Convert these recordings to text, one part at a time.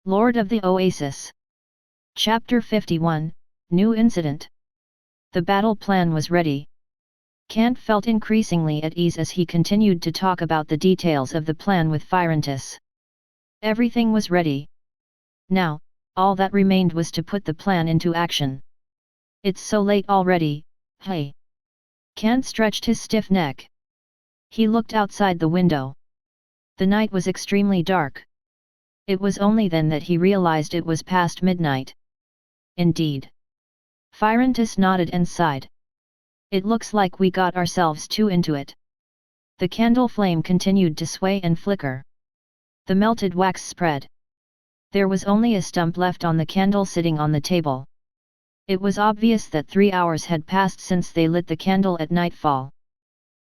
Lord of the Oasis. Chapter 51, New Incident. The battle plan was ready. Kant felt increasingly at ease as he continued to talk about the details of the plan with Firentis. Everything was ready. Now, all that remained was to put the plan into action. It's so late already, hey. Kant stretched his stiff neck. He looked outside the window. The night was extremely dark. It was only then that he realized it was past midnight. Indeed. Firentis nodded and sighed. It looks like we got ourselves too into it. The candle flame continued to sway and flicker. The melted wax spread. There was only a stump left on the candle sitting on the table. It was obvious that 3 hours had passed since they lit the candle at nightfall.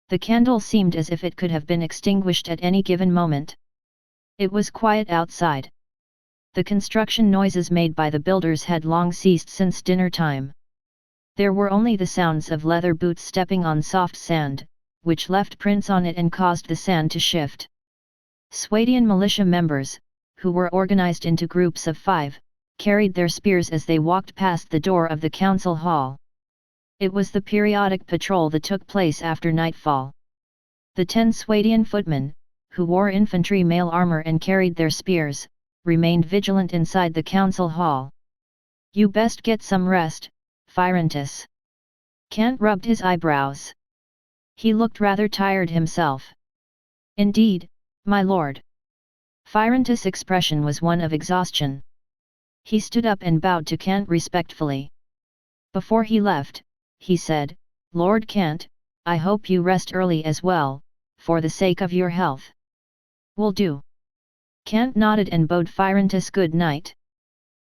The candle seemed as if it could have been extinguished at any given moment. It was quiet outside. The construction noises made by the builders had long ceased since dinner time. There were only the sounds of leather boots stepping on soft sand, which left prints on it and caused the sand to shift. Swadian militia members, who were organized into groups of 5, carried their spears as they walked past the door of the council hall. It was the periodic patrol that took place after nightfall. The 10 Swadian footmen, who wore infantry mail armor and carried their spears, remained vigilant inside the council hall. You best get some rest, Firentis. Kant rubbed his eyebrows. He looked rather tired himself. Indeed, my lord. Firentis' expression was one of exhaustion. He stood up and bowed to Kant respectfully. Before he left, he said, Lord Kant, I hope you rest early as well, for the sake of your health. Will do. Kant nodded and bowed Firentis good night.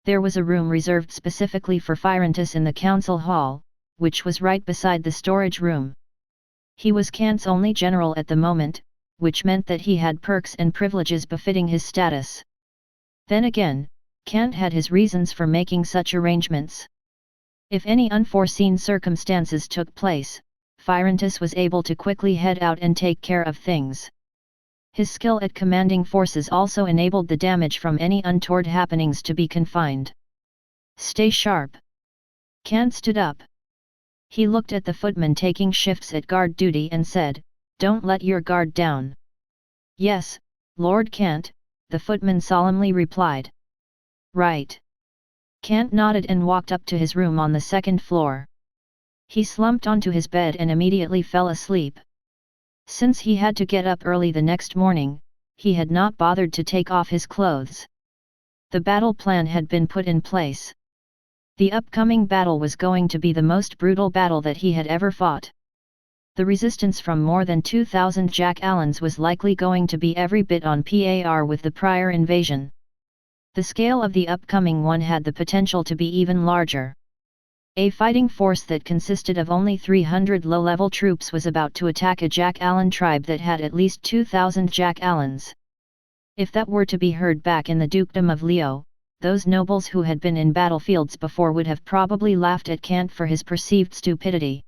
There was a room reserved specifically for Firentis in the council hall, which was right beside the storage room. He was Kant's only general at the moment, which meant that he had perks and privileges befitting his status. Then again, Kant had his reasons for making such arrangements. If any unforeseen circumstances took place, Firentis was able to quickly head out and take care of things. His skill at commanding forces also enabled the damage from any untoward happenings to be confined. Stay sharp. Kant stood up. He looked at the footmen taking shifts at guard duty and said, Don't let your guard down. Yes, Lord Kant, the footman solemnly replied. Right. Kant nodded and walked up to his room on the 2nd floor. He slumped onto his bed and immediately fell asleep. Since he had to get up early the next morning, he had not bothered to take off his clothes. The battle plan had been put in place. The upcoming battle was going to be the most brutal battle that he had ever fought. The resistance from more than 2,000 Jack Allens was likely going to be every bit on par with the prior invasion. The scale of the upcoming one had the potential to be even larger. A fighting force that consisted of only 300 low-level troops was about to attack a Jack Allen tribe that had at least 2,000 Jack Allens. If that were to be heard back in the dukedom of Leo, those nobles who had been in battlefields before would have probably laughed at Kant for his perceived stupidity.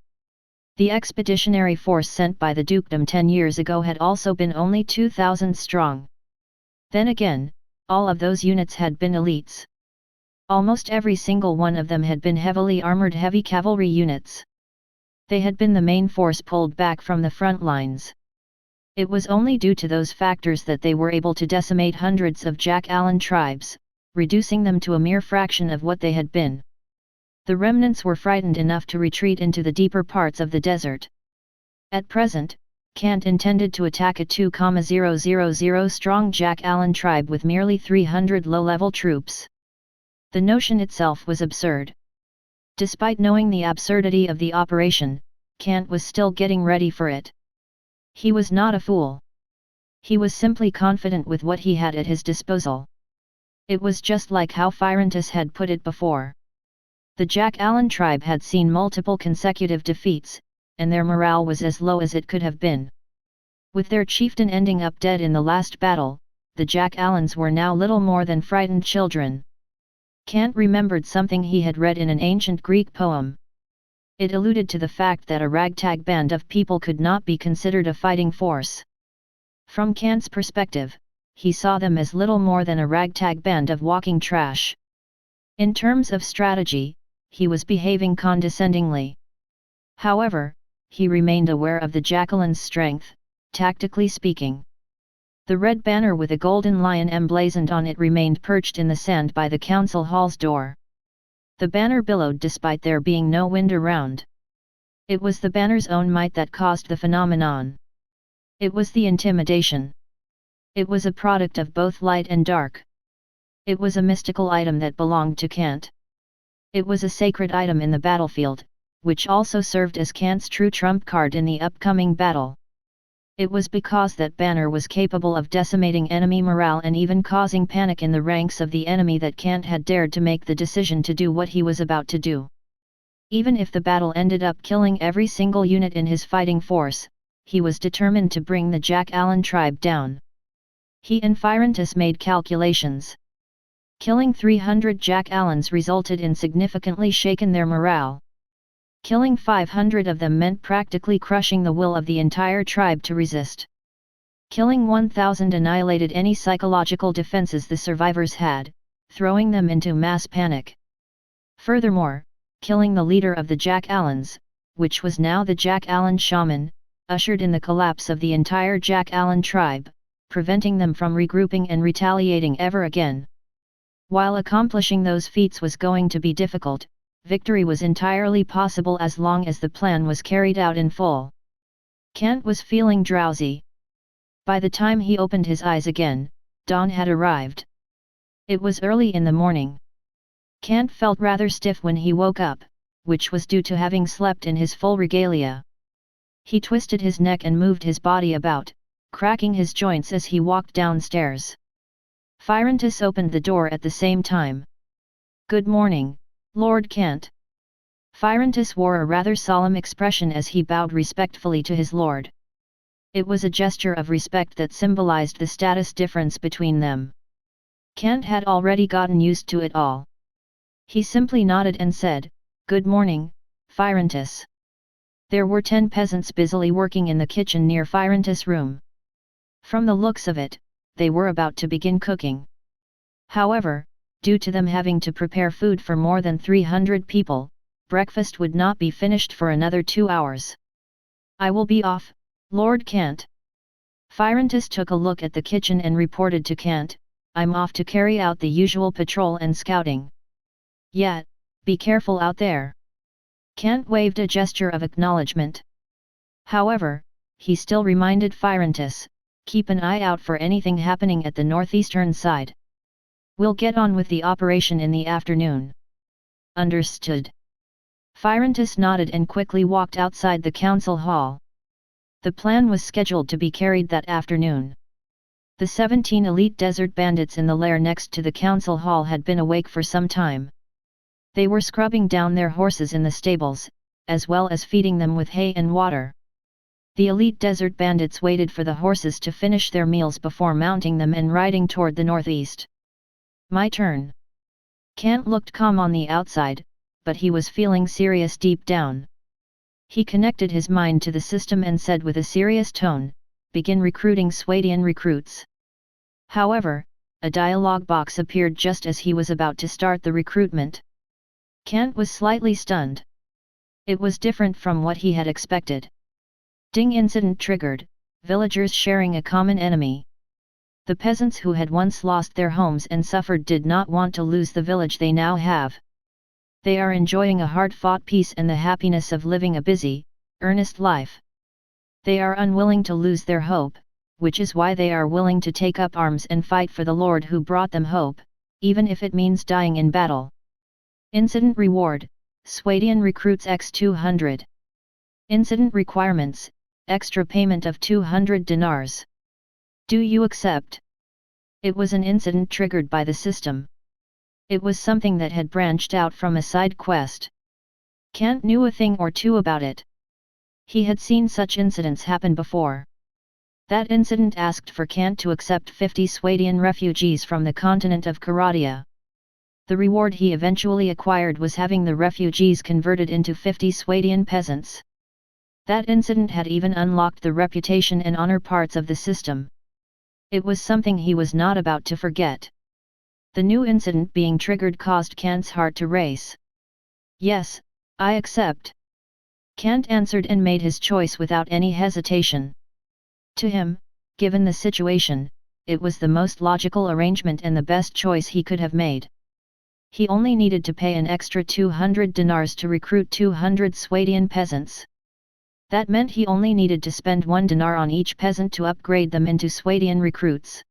The expeditionary force sent by the dukedom 10 years ago had also been only 2,000 strong. Then again, all of those units had been elites. Almost every single one of them had been heavily armored heavy cavalry units. They had been the main force pulled back from the front lines. It was only due to those factors that they were able to decimate hundreds of Jack Allen tribes, reducing them to a mere fraction of what they had been. The remnants were frightened enough to retreat into the deeper parts of the desert. At present, Kant intended to attack a 2,000 strong Jack Allen tribe with merely 300 low-level troops. The notion itself was absurd. Despite knowing the absurdity of the operation, Kant was still getting ready for it. He was not a fool. He was simply confident with what he had at his disposal. It was just like how Firentis had put it before. The Jack Allen tribe had seen multiple consecutive defeats, and their morale was as low as it could have been. With their chieftain ending up dead in the last battle, the Jack Allens were now little more than frightened children. Kant remembered something he had read in an ancient Greek poem. It alluded to the fact that a ragtag band of people could not be considered a fighting force. From Kant's perspective, he saw them as little more than a ragtag band of walking trash. In terms of strategy, he was behaving condescendingly. However, he remained aware of the Jacqueline's strength, tactically speaking. The red banner with a golden lion emblazoned on it remained perched in the sand by the council hall's door. The banner billowed despite there being no wind around. It was the banner's own might that caused the phenomenon. It was the intimidation. It was a product of both light and dark. It was a mystical item that belonged to Kant. It was a sacred item in the battlefield, which also served as Kant's true trump card in the upcoming battle. It was because that banner was capable of decimating enemy morale and even causing panic in the ranks of the enemy that Kant had dared to make the decision to do what he was about to do. Even if the battle ended up killing every single unit in his fighting force, he was determined to bring the Jack Allen tribe down. He and Firentus made calculations. Killing 300 Jack Allens resulted in significantly shaken their morale. Killing 500 of them meant practically crushing the will of the entire tribe to resist. Killing 1,000 annihilated any psychological defenses the survivors had, throwing them into mass panic. Furthermore, killing the leader of the Jack Allens, which was now the Jack Allen shaman, ushered in the collapse of the entire Jack Allen tribe, preventing them from regrouping and retaliating ever again. While accomplishing those feats was going to be difficult, victory was entirely possible as long as the plan was carried out in full. Kant was feeling drowsy. By the time he opened his eyes again, dawn had arrived. It was early in the morning. Kant felt rather stiff when he woke up, which was due to having slept in his full regalia. He twisted his neck and moved his body about, cracking his joints as he walked downstairs. Firentus opened the door at the same time. "Good morning, Lord Kant." Firentus wore a rather solemn expression as he bowed respectfully to his lord. It was a gesture of respect that symbolized the status difference between them. Kant had already gotten used to it all. He simply nodded and said, "Good morning, Firentus." There were 10 peasants busily working in the kitchen near Firentus' room. From the looks of it, they were about to begin cooking. However, due to them having to prepare food for more than 300 people, breakfast would not be finished for another 2 hours. "I will be off, Lord Kant." Firentus took a look at the kitchen and reported to Kant, "I'm off to carry out the usual patrol and scouting." "Yeah, be careful out there." Kant waved a gesture of acknowledgement. However, he still reminded Firentus, "Keep an eye out for anything happening at the northeastern side. We'll get on with the operation in the afternoon." "Understood." Firentus nodded and quickly walked outside the council hall. The plan was scheduled to be carried that afternoon. The 17 elite desert bandits in the lair next to the council hall had been awake for some time. They were scrubbing down their horses in the stables, as well as feeding them with hay and water. The elite desert bandits waited for the horses to finish their meals before mounting them and riding toward the northeast. "My turn." Kant looked calm on the outside, but he was feeling serious deep down. He connected his mind to the system and said with a serious tone, "Begin recruiting Swadian recruits." However, a dialog box appeared just as he was about to start the recruitment. Kant was slightly stunned. It was different from what he had expected. Ding incident triggered, villagers sharing a common enemy. The peasants who had once lost their homes and suffered did not want to lose the village they now have. They are enjoying a hard-fought peace and the happiness of living a busy, earnest life. They are unwilling to lose their hope, which is why they are willing to take up arms and fight for the Lord who brought them hope, even if it means dying in battle. Incident reward, Swadian recruits X200. Incident requirements, extra payment of 200 dinars. Do you accept? It was an incident triggered by the system. It was something that had branched out from a side quest. Kant knew a thing or two about it. He had seen such incidents happen before. That incident asked for Kant to accept 50 Swadian refugees from the continent of Karadia. The reward he eventually acquired was having the refugees converted into 50 Swadian peasants. That incident had even unlocked the reputation and honor parts of the system. It was something he was not about to forget. The new incident being triggered caused Kant's heart to race. Yes, I accept. Kant answered and made his choice without any hesitation. To him, given the situation, it was the most logical arrangement and the best choice he could have made. He only needed to pay an extra 200 dinars to recruit 200 Swadian peasants. That meant he only needed to spend 1 dinar on each peasant to upgrade them into Swadian recruits.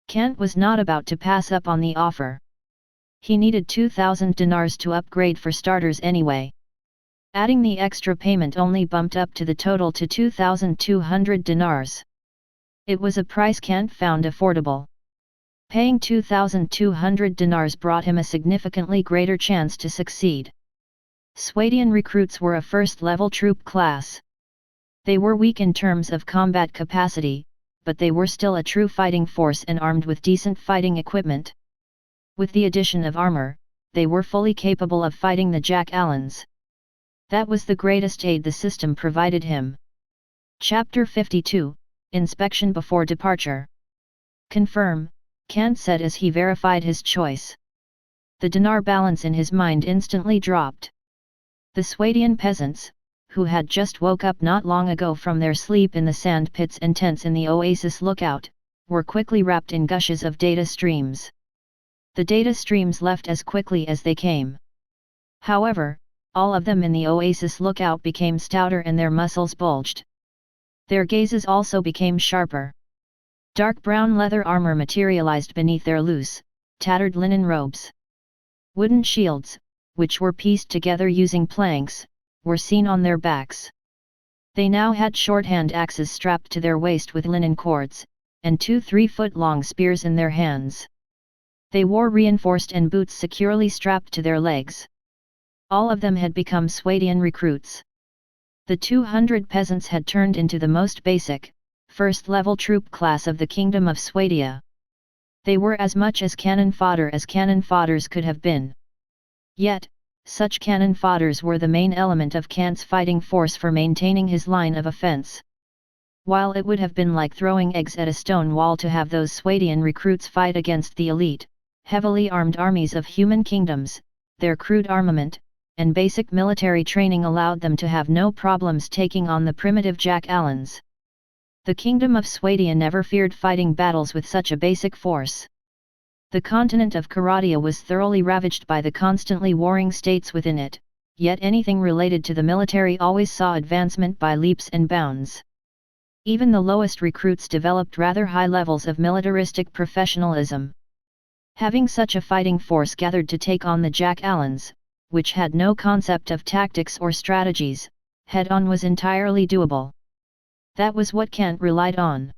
Kant was not about to pass up on the offer. He needed 2,000 dinars to upgrade for starters anyway. Adding the extra payment only bumped up to the total to 2,200 dinars. It was a price Kant found affordable. Paying 2,200 dinars brought him a significantly greater chance to succeed. Swadian recruits were a first-level troop class. They were weak in terms of combat capacity, but they were still a true fighting force and armed with decent fighting equipment. With the addition of armor, they were fully capable of fighting the Jack-Allans. That was the greatest aid the system provided him. Chapter 52, Inspection before departure. Confirm, Kant said as he verified his choice. The dinar balance in his mind instantly dropped. The Swadian peasants, who had just woke up not long ago from their sleep in the sand pits and tents in the Oasis lookout, were quickly wrapped in gushes of data streams. The data streams left as quickly as they came. However, all of them in the Oasis lookout became stouter and their muscles bulged. Their gazes also became sharper. Dark brown leather armor materialized beneath their loose, tattered linen robes. Wooden shields, which were pieced together using planks, were seen on their backs. They now had shorthand axes strapped to their waist with linen cords, and 2 3-foot-long spears in their hands. They wore reinforced and boots securely strapped to their legs. All of them had become Swadian recruits. The 200 peasants had turned into the most basic, first-level troop class of the Kingdom of Swadia. They were as much as cannon fodders could have been. Yet, such cannon fodders were the main element of Kant's fighting force for maintaining his line of offense. While it would have been like throwing eggs at a stone wall to have those Swadian recruits fight against the elite, heavily armed armies of human kingdoms, their crude armament, and basic military training allowed them to have no problems taking on the primitive Jack-Allans. The Kingdom of Swadia never feared fighting battles with such a basic force. The continent of Karadia was thoroughly ravaged by the constantly warring states within it, yet anything related to the military always saw advancement by leaps and bounds. Even the lowest recruits developed rather high levels of militaristic professionalism. Having such a fighting force gathered to take on the Jack-Allans, which had no concept of tactics or strategies, head-on was entirely doable. That was what Kant relied on.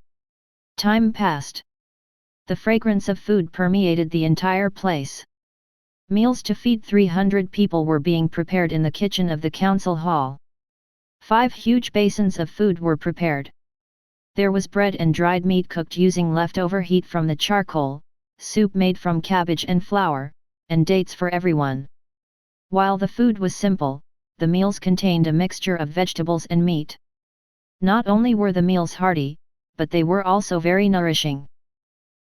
Time passed. The fragrance of food permeated the entire place. Meals to feed 300 people were being prepared in the kitchen of the council hall. 5 huge basins of food were prepared. There was bread and dried meat cooked using leftover heat from the charcoal, soup made from cabbage and flour, and dates for everyone. While the food was simple, the meals contained a mixture of vegetables and meat. Not only were the meals hearty, but they were also very nourishing.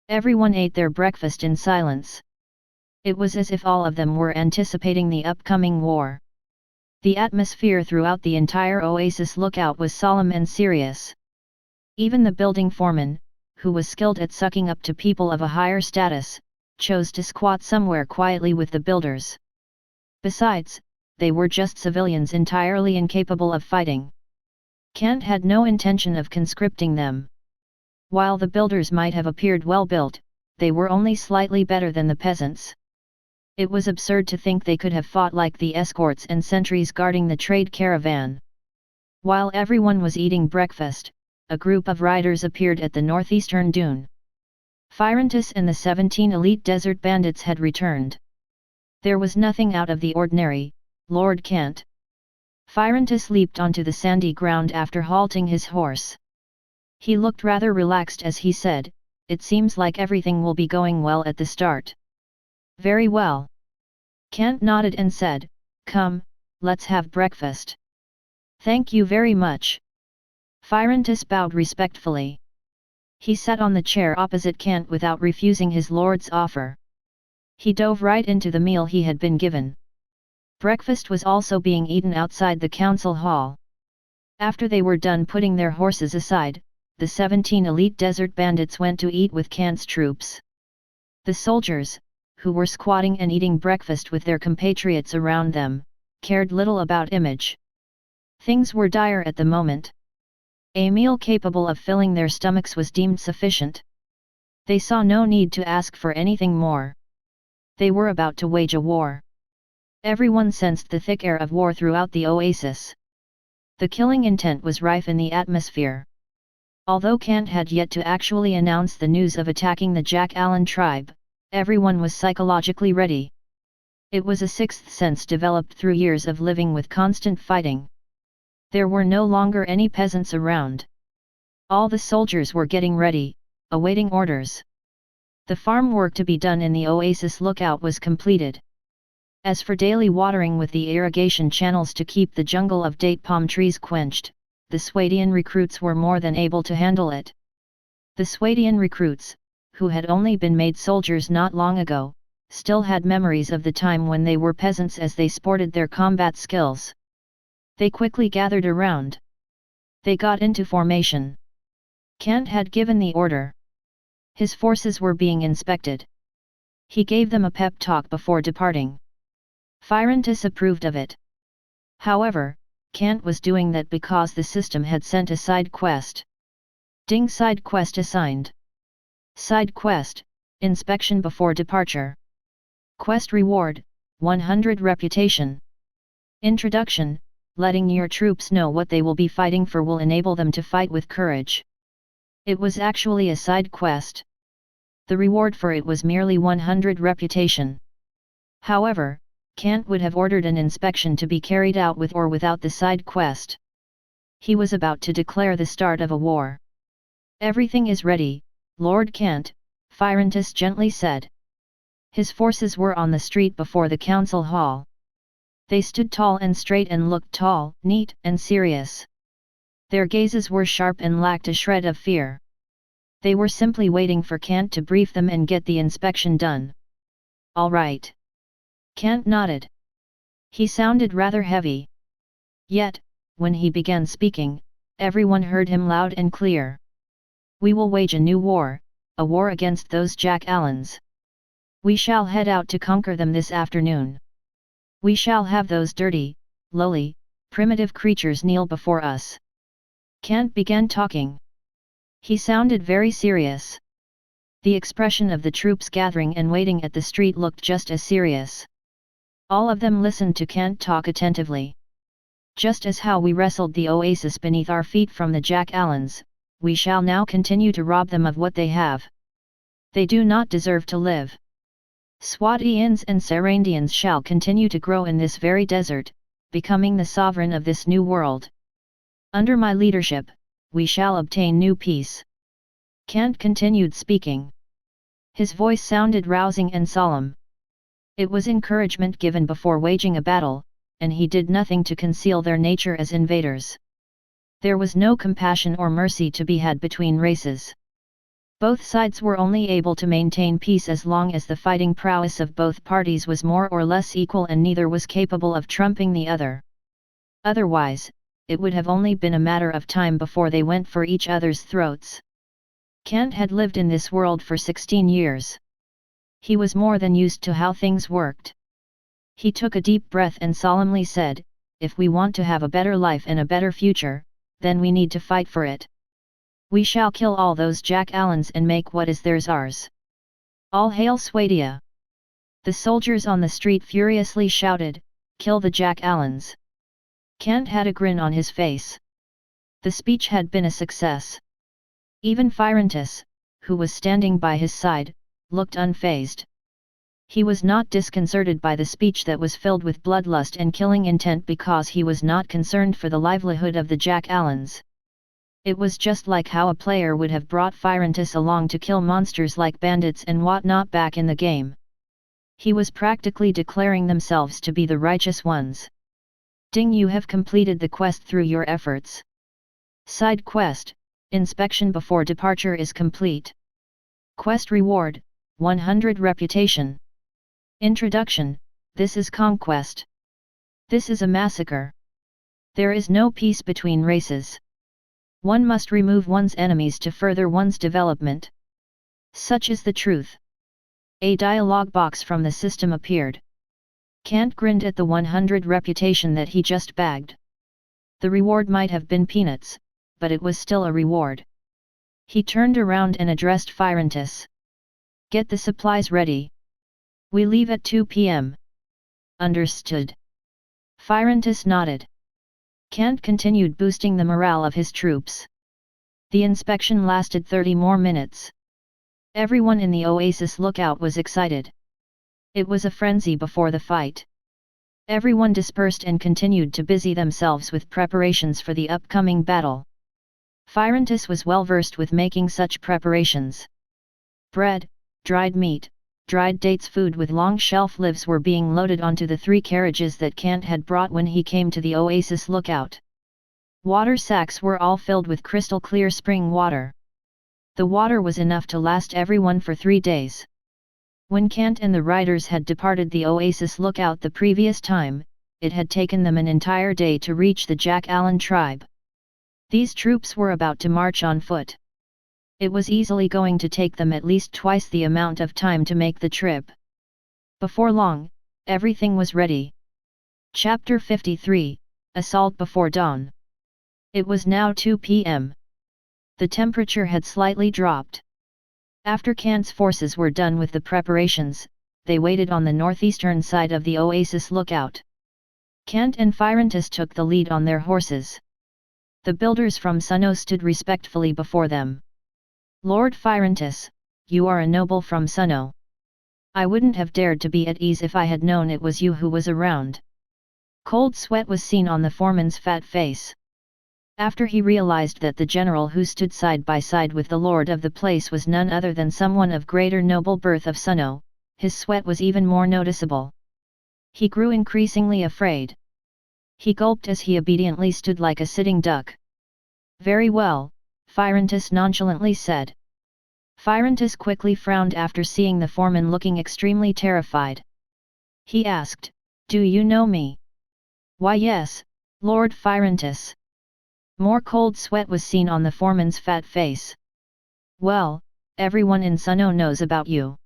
Everyone ate their breakfast in silence. It was as if all of them were anticipating the upcoming war. The atmosphere throughout the entire Oasis lookout was solemn and serious. Even the building foreman, who was skilled at sucking up to people of a higher status, chose to squat somewhere quietly with the builders. Besides, they were just civilians entirely incapable of fighting. Kant had no intention of conscripting them. While the builders might have appeared well built, they were only slightly better than the peasants. It was absurd to think they could have fought like the escorts and sentries guarding the trade caravan. While everyone was eating breakfast, a group of riders appeared at the northeastern dune. Phyrantus and the 17 elite desert bandits had returned. There was nothing out of the ordinary, Lord Kant. Phyrantus leaped onto the sandy ground after halting his horse. He looked rather relaxed as he said, "It seems like everything will be going well at the start." "Very well." Kant nodded and said, "Come, let's have breakfast." "Thank you very much." Phyrantus bowed respectfully. He sat on the chair opposite Kant without refusing his lord's offer. He dove right into the meal he had been given. Breakfast was also being eaten outside the council hall. After they were done putting their horses aside, the 17 elite desert bandits went to eat with Kant's troops. The soldiers, who were squatting and eating breakfast with their compatriots around them, cared little about image. Things were dire at the moment. A meal capable of filling their stomachs was deemed sufficient. They saw no need to ask for anything more. They were about to wage a war. Everyone sensed the thick air of war throughout the oasis. The killing intent was rife in the atmosphere. Although Kant had yet to actually announce the news of attacking the Jack Allen tribe, everyone was psychologically ready. It was a sixth sense developed through years of living with constant fighting. There were no longer any peasants around. All the soldiers were getting ready, awaiting orders. The farm work to be done in the oasis lookout was completed. As for daily watering with the irrigation channels to keep the jungle of date palm trees quenched, the Swadian recruits were more than able to handle it. The Swadian recruits, who had only been made soldiers not long ago, still had memories of the time when they were peasants as they sported their combat skills. They quickly gathered around. They got into formation. Kant had given the order. His forces were being inspected. He gave them a pep talk before departing. Phyrantus approved of it. However, Kant was doing that because the system had sent a side quest. Ding, side quest assigned. Side quest, inspection before departure. Quest reward, 100 reputation. Introduction, letting your troops know what they will be fighting for will enable them to fight with courage. It was actually a side quest. The reward for it was merely 100 reputation. However, Kant would have ordered an inspection to be carried out with or without the side quest. He was about to declare the start of a war. Everything is ready, Lord Kant, Phyrantus gently said. His forces were on the street before the council hall. They stood tall and straight and looked tall, neat and serious. Their gazes were sharp and lacked a shred of fear. They were simply waiting for Kant to brief them and get the inspection done. All right. Kant nodded. He sounded rather heavy. Yet, when he began speaking, everyone heard him loud and clear. We will wage a new war, a war against those Jack Allens. We shall head out to conquer them this afternoon. We shall have those dirty, lowly, primitive creatures kneel before us. Kant began talking. He sounded very serious. The expression of the troops gathering and waiting at the street looked just as serious. All of them listened to Kant talk attentively. Just as how we wrestled the oasis beneath our feet from the Jack Allens, we shall now continue to rob them of what they have. They do not deserve to live. Swadians and Sarandians shall continue to grow in this very desert, becoming the sovereign of this new world. Under my leadership, we shall obtain new peace. Kant continued speaking. His voice sounded rousing and solemn. It was encouragement given before waging a battle, and he did nothing to conceal their nature as invaders. There was no compassion or mercy to be had between races. Both sides were only able to maintain peace as long as the fighting prowess of both parties was more or less equal and neither was capable of trumping the other. Otherwise, it would have only been a matter of time before they went for each other's throats. Kant had lived in this world for 16 years. He was more than used to how things worked. He took a deep breath and solemnly said, if we want to have a better life and a better future, then we need to fight for it. We shall kill all those Jack Allens and make what is theirs ours. All hail Swadia! The soldiers on the street furiously shouted, kill the Jack Allens! Kant had a grin on his face. The speech had been a success. Even Phyrantus, who was standing by his side, looked unfazed. He was not disconcerted by the speech that was filled with bloodlust and killing intent because he was not concerned for the livelihood of the Jack Allens. It was just like how a player would have brought Phyrantus along to kill monsters like bandits and whatnot back in the game. He was practically declaring themselves to be the righteous ones. Ding, you have completed the quest through your efforts. Side quest, Inspection before departure is complete. Quest reward, 100 reputation. Introduction, this is conquest. This is a massacre. There is no peace between races. One must remove one's enemies to further one's development. Such is the truth. A dialogue box from the system appeared. Kant grinned at the 100 reputation that he just bagged. The reward might have been peanuts, but it was still a reward. He turned around and addressed Firentis. Get the supplies ready. We leave at 2 p.m. Understood. Firentis nodded. Kant continued boosting the morale of his troops. The inspection lasted 30 more minutes. Everyone in the Oasis lookout was excited. It was a frenzy before the fight. Everyone dispersed and continued to busy themselves with preparations for the upcoming battle. Firentis was well versed with making such preparations. Bread, dried meat, dried dates, food with long shelf lives were being loaded onto the 3 carriages that Kant had brought when he came to the Oasis lookout. Water sacks were all filled with crystal clear spring water. The water was enough to last everyone for 3 days. When Kant and the riders had departed the Oasis lookout the previous time, it had taken them an entire day to reach the Jack Allen tribe. These troops were about to march on foot. It was easily going to take them at least twice the amount of time to make the trip. Before long, everything was ready. Chapter 53, Assault Before Dawn. It was now 2 p.m. The temperature had slightly dropped. After Kant's forces were done with the preparations, they waited on the northeastern side of the Oasis lookout. Kant and Firentis took the lead on their horses. The builders from Sunno stood respectfully before them. Lord Firentis, you are a noble from Sunno. I wouldn't have dared to be at ease if I had known it was you who was around. Cold sweat was seen on the foreman's fat face. After he realized that the general who stood side by side with the lord of the place was none other than someone of greater noble birth of Sunno, his sweat was even more noticeable. He grew increasingly afraid. He gulped as he obediently stood like a sitting duck. Very well, Firentis nonchalantly said. Firentis quickly frowned after seeing the foreman looking extremely terrified. He asked, Do you know me? Why yes, Lord Firentis. More cold sweat was seen on the foreman's fat face. Well, everyone in Sunno knows about you.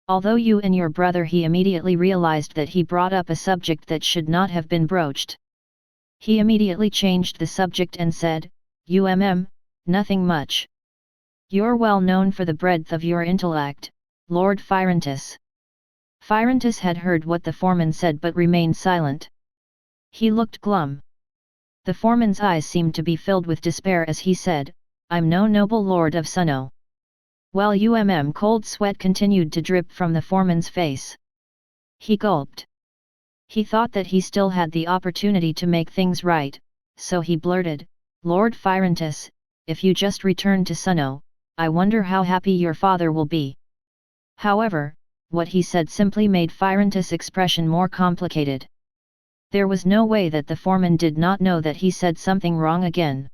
Although you and your brother, he immediately realized that he brought up a subject that should not have been broached. He immediately changed the subject and said, nothing much. You're well known for the breadth of your intellect, Lord Firentis. Firentis had heard what the foreman said but remained silent. He looked glum. The foreman's eyes seemed to be filled with despair as he said, I'm no noble lord of Sunno. While cold sweat continued to drip from the foreman's face. He gulped. He thought that he still had the opportunity to make things right, so he blurted, Lord Firentis, if you just return to Sunno, I wonder how happy your father will be. However, what he said simply made Firentis' expression more complicated. There was no way that the foreman did not know that he said something wrong again.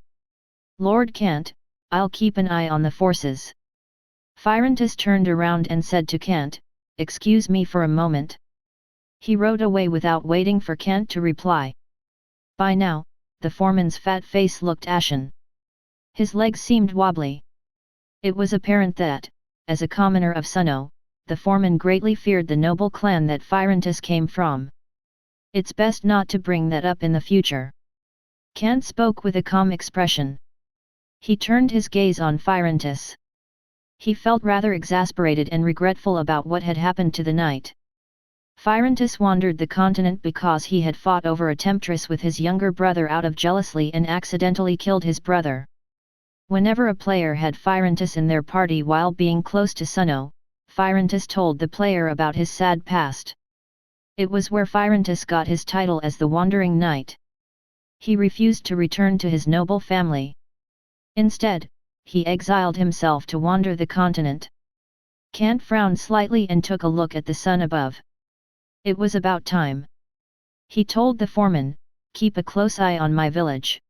Lord Kant, I'll keep an eye on the forces. Firentis turned around and said to Kant, Excuse me for a moment. He rode away without waiting for Kant to reply. By now, the foreman's fat face looked ashen. His legs seemed wobbly. It was apparent that, as a commoner of Sunno, the foreman greatly feared the noble clan that Firentis came from. It's best not to bring that up in the future. Kant spoke with a calm expression. He turned his gaze on Firentis. He felt rather exasperated and regretful about what had happened to the knight. Firentis wandered the continent because he had fought over a temptress with his younger brother out of jealousy and accidentally killed his brother. Whenever a player had Firentis in their party while being close to Sunno, Firentis told the player about his sad past. It was where Firentis got his title as the Wandering Knight. He refused to return to his noble family. Instead, he exiled himself to wander the continent. Kant frowned slightly and took a look at the sun above. It was about time. He told the foreman, Keep a close eye on my village.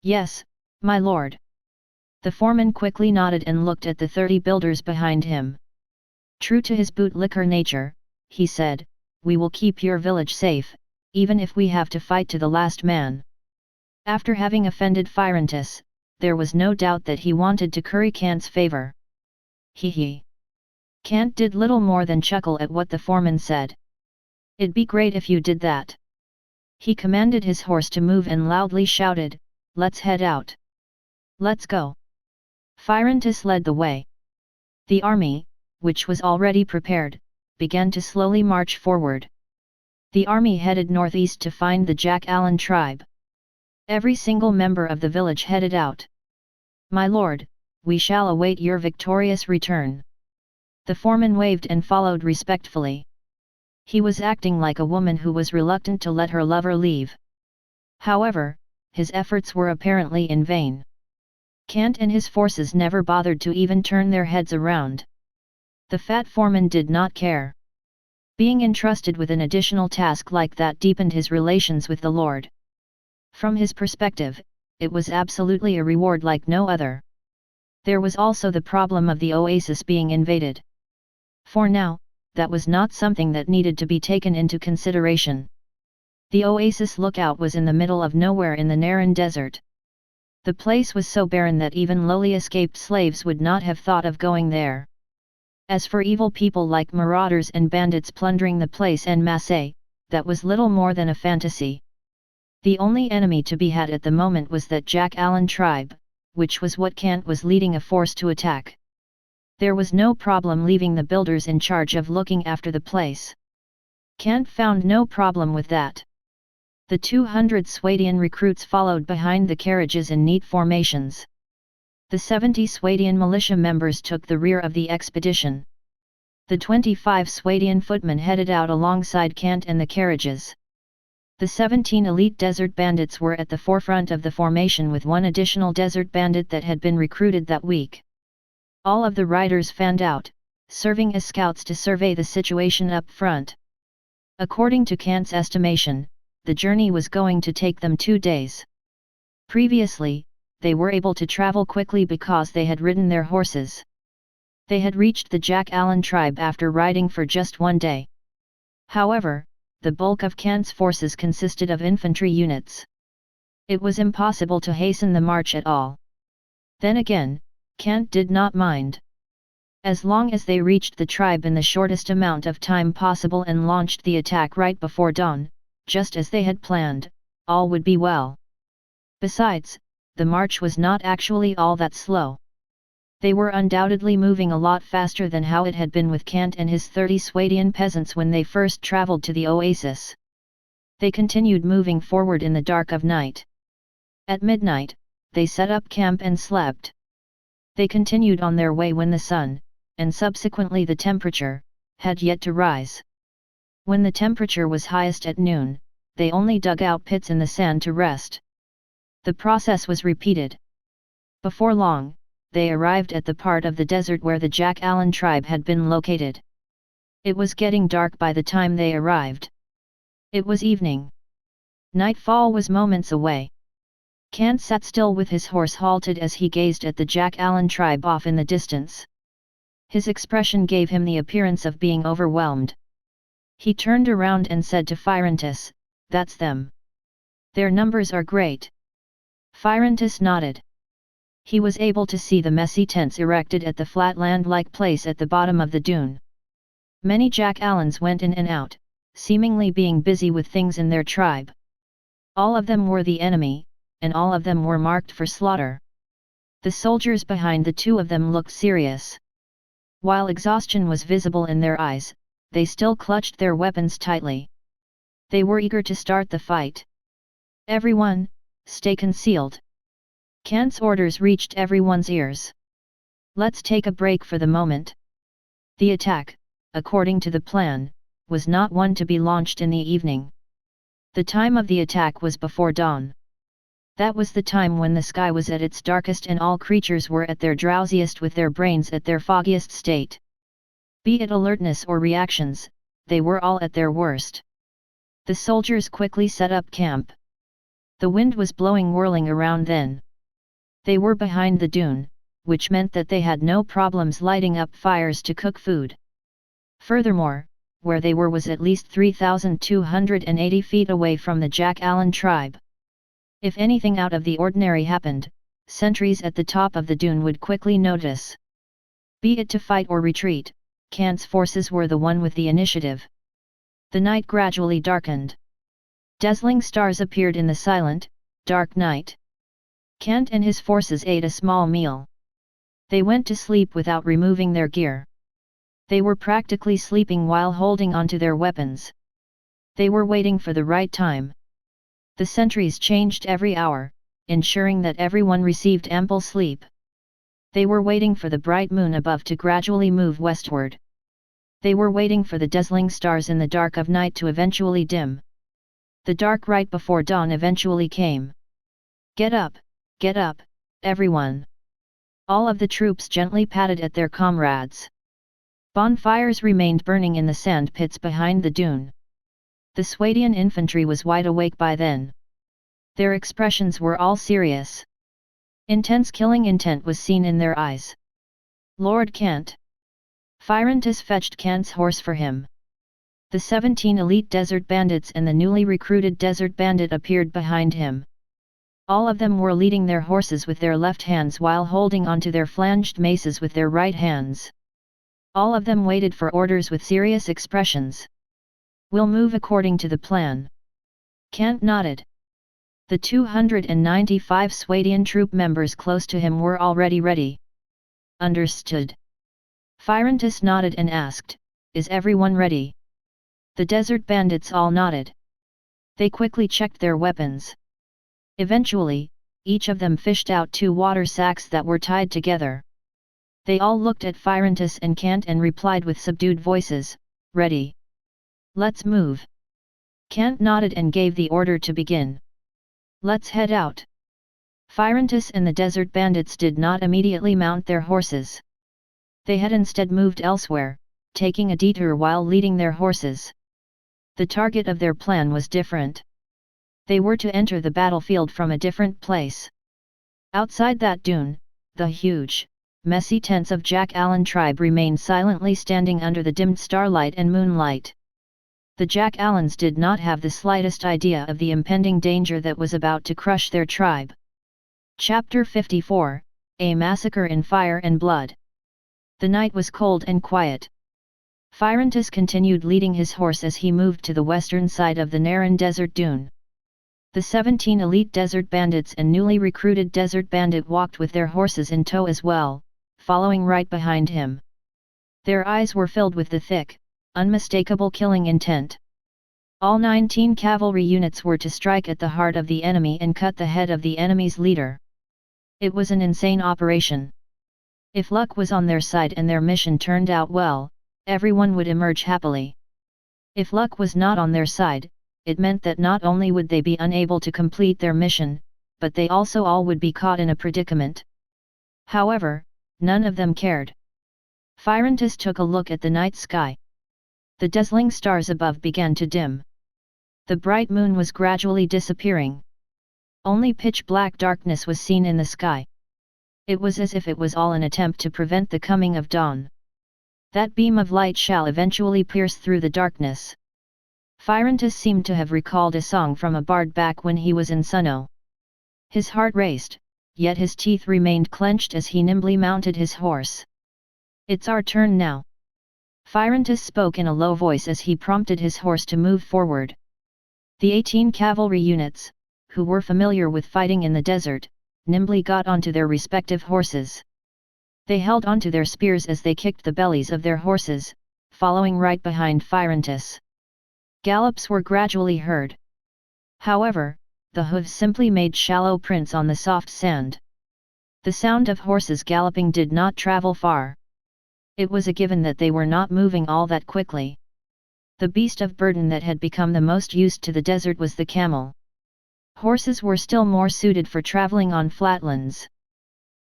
Yes, my lord. The foreman quickly nodded and looked at the 30 builders behind him. True to his bootlicker nature, he said, "We will keep your village safe, even if we have to fight to the last man." After having offended Firentus, there was no doubt that he wanted to curry Kant's favor. Hee. Kant did little more than chuckle at what the foreman said. "It'd be great if you did that." He commanded his horse to move and loudly shouted, "Let's head out. Let's go." Firentus led the way. The army, which was already prepared, began to slowly march forward. The army headed northeast to find the Jack Allen tribe. Every single member of the village headed out. "My lord, we shall await your victorious return." The foreman waved and followed respectfully. He was acting like a woman who was reluctant to let her lover leave. However, his efforts were apparently in vain. Kant and his forces never bothered to even turn their heads around. The fat foreman did not care. Being entrusted with an additional task like that deepened his relations with the Lord. From his perspective, it was absolutely a reward like no other. There was also the problem of the Oasis being invaded. For now, that was not something that needed to be taken into consideration. The Oasis lookout was in the middle of nowhere in the Naran desert. The place was so barren that even lowly escaped slaves would not have thought of going there. As for evil people like marauders and bandits plundering the place en masse, that was little more than a fantasy. The only enemy to be had at the moment was that Jack Allen tribe, which was what Kant was leading a force to attack. There was no problem leaving the builders in charge of looking after the place. Kant found no problem with that. The 200 Swadian recruits followed behind the carriages in neat formations. The 70 Swadian militia members took the rear of the expedition. The 25 Swadian footmen headed out alongside Kant and the carriages. The 17 elite desert bandits were at the forefront of the formation with one additional desert bandit that had been recruited that week. All of the riders fanned out, serving as scouts to survey the situation up front. According to Kant's estimation, the journey was going to take them 2 days. Previously, they were able to travel quickly because they had ridden their horses. They had reached the Jack Allen tribe after riding for just 1 day. However, the bulk of Kant's forces consisted of infantry units. It was impossible to hasten the march at all. Then again, Kant did not mind. As long as they reached the tribe in the shortest amount of time possible and launched the attack right before dawn, just as they had planned, all would be well. Besides, the march was not actually all that slow. They were undoubtedly moving a lot faster than how it had been with Kant and his 30 Swadian peasants when they first traveled to the Oasis. They continued moving forward in the dark of night. At midnight, they set up camp and slept. They continued on their way when the sun, and subsequently the temperature, had yet to rise. When the temperature was highest at noon, they only dug out pits in the sand to rest. The process was repeated. Before long, they arrived at the part of the desert where the Jack Allen tribe had been located. It was getting dark by the time they arrived. It was evening. Nightfall was moments away. Kant sat still with his horse halted as he gazed at the Jack Allen tribe off in the distance. His expression gave him the appearance of being overwhelmed. He turned around and said to Firentus, "That's them. Their numbers are great." Firentus nodded. He was able to see the messy tents erected at the flat land-like place at the bottom of the dune. Many Jack Allens went in and out, seemingly being busy with things in their tribe. All of them were the enemy, and all of them were marked for slaughter. The soldiers behind the two of them looked serious. While exhaustion was visible in their eyes, they still clutched their weapons tightly. They were eager to start the fight. "Everyone, stay concealed." Kant's orders reached everyone's ears. "Let's take a break for the moment." The attack, according to the plan, was not one to be launched in the evening. The time of the attack was before dawn. That was the time when the sky was at its darkest and all creatures were at their drowsiest with their brains at their foggiest state. Be it alertness or reactions, they were all at their worst. The soldiers quickly set up camp. The wind was blowing whirling around then. They were behind the dune, which meant that they had no problems lighting up fires to cook food. Furthermore, where they were was at least 3,280 feet away from the Jack Allen tribe. If anything out of the ordinary happened, sentries at the top of the dune would quickly notice. Be it to fight or retreat, Kant's forces were the one with the initiative. The night gradually darkened. Dazzling stars appeared in the silent, dark night. Kant and his forces ate a small meal. They went to sleep without removing their gear. They were practically sleeping while holding onto their weapons. They were waiting for the right time. The sentries changed every hour, ensuring that everyone received ample sleep. They were waiting for the bright moon above to gradually move westward. They were waiting for the dazzling stars in the dark of night to eventually dim. The dark right before dawn eventually came. Get up, everyone! All of the troops gently patted at their comrades. Bonfires remained burning in the sand pits behind the dune. The Swadian infantry was wide awake by then. Their expressions were all serious. Intense killing intent was seen in their eyes. Lord Kant. Phyrontus fetched Kant's horse for him. The 17 elite desert bandits and the newly recruited desert bandit appeared behind him. All of them were leading their horses with their left hands while holding onto their flanged maces with their right hands. All of them waited for orders with serious expressions. We'll move according to the plan. Kant nodded. The 295 Swadian troop members close to him were already ready. Understood. Phyrontus nodded and asked, Is everyone ready? The desert bandits all nodded. They quickly checked their weapons. Eventually, each of them fished out 2 water sacks that were tied together. They all looked at Phyrontus and Kant and replied with subdued voices, Ready. Let's move. Kant nodded and gave the order to begin. Let's head out. Phyrontus and the desert bandits did not immediately mount their horses. They had instead moved elsewhere, taking a detour while leading their horses. The target of their plan was different. They were to enter the battlefield from a different place. Outside that dune, the huge, messy tents of Jack Allen tribe remained silently standing under the dimmed starlight and moonlight. The Jack Allens did not have the slightest idea of the impending danger that was about to crush their tribe. Chapter 54, A Massacre in Fire and Blood. The night was cold and quiet. Phyrontus continued leading his horse as he moved to the western side of the Naran desert dune. The 17 elite desert bandits and newly recruited desert bandit walked with their horses in tow as well, following right behind him. Their eyes were filled with the thick, unmistakable killing intent. All 19 cavalry units were to strike at the heart of the enemy and cut the head of the enemy's leader. It was an insane operation. If luck was on their side and their mission turned out well, everyone would emerge happily. If luck was not on their side, it meant that not only would they be unable to complete their mission, but they also all would be caught in a predicament. However, none of them cared. Phyrontus took a look at the night sky. The dazzling stars above began to dim. The bright moon was gradually disappearing. Only pitch-black darkness was seen in the sky. It was as if it was all an attempt to prevent the coming of dawn. That beam of light shall eventually pierce through the darkness. Phyrontus seemed to have recalled a song from a bard back when he was in Sunno. His heart raced, yet his teeth remained clenched as he nimbly mounted his horse. It's our turn now. Phyrontus spoke in a low voice as he prompted his horse to move forward. The 18 cavalry units, who were familiar with fighting in the desert, nimbly got onto their respective horses. They held onto their spears as they kicked the bellies of their horses, following right behind Phyrontus. Gallops were gradually heard. However, the hooves simply made shallow prints on the soft sand. The sound of horses galloping did not travel far. It was a given that they were not moving all that quickly. The beast of burden that had become the most used to the desert was the camel. Horses were still more suited for traveling on flatlands.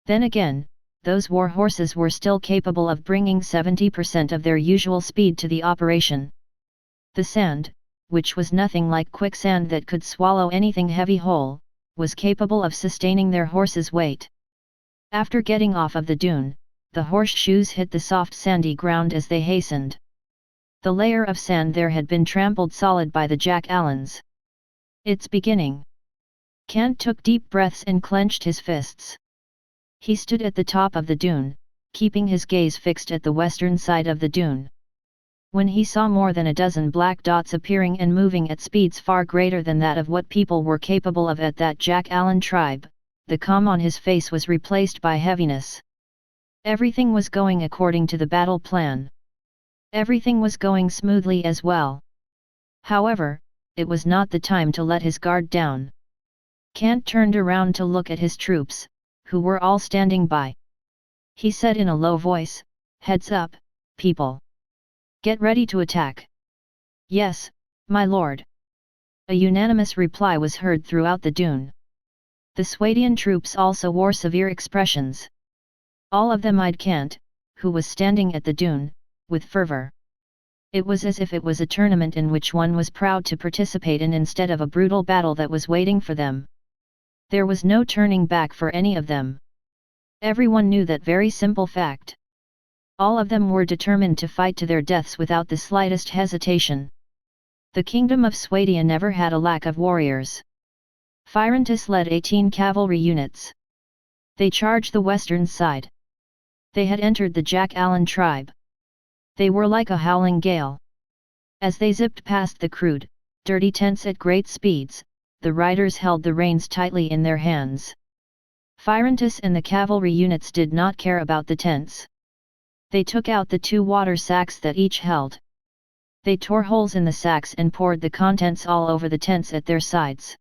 Then again, those war horses were still capable of bringing 70% of their usual speed to the operation. The sand, which was nothing like quicksand that could swallow anything heavy whole, was capable of sustaining their horses' weight. After getting off of the dune, the horseshoes hit the soft sandy ground as they hastened. The layer of sand there had been trampled solid by the jack-allans. It's beginning. Kant took deep breaths and clenched his fists. He stood at the top of the dune, keeping his gaze fixed at the western side of the dune. When he saw more than a dozen black dots appearing and moving at speeds far greater than that of what people were capable of at that jack-allan tribe, the calm on his face was replaced by heaviness. Everything was going according to the battle plan. Everything was going smoothly as well. However, it was not the time to let his guard down. Kant turned around to look at his troops, who were all standing by. He said in a low voice, "Heads up, people. Get ready to attack." "Yes, my lord." A unanimous reply was heard throughout the dune. The Swadian troops also wore severe expressions. All of them eyed Kant, who was standing at the dune, with fervor. It was as if it was a tournament in which one was proud to participate in instead of a brutal battle that was waiting for them. There was no turning back for any of them. Everyone knew that very simple fact. All of them were determined to fight to their deaths without the slightest hesitation. The kingdom of Swadia never had a lack of warriors. Phyrontis led 18 cavalry units. They charged the western side. They had entered the jack-allan tribe. They were like a howling gale. As they zipped past the crude, dirty tents at great speeds, the riders held the reins tightly in their hands. Phyrontis and the cavalry units did not care about the tents. They took out the 2 water sacks that each held. They tore holes in the sacks and poured the contents all over the tents at their sides.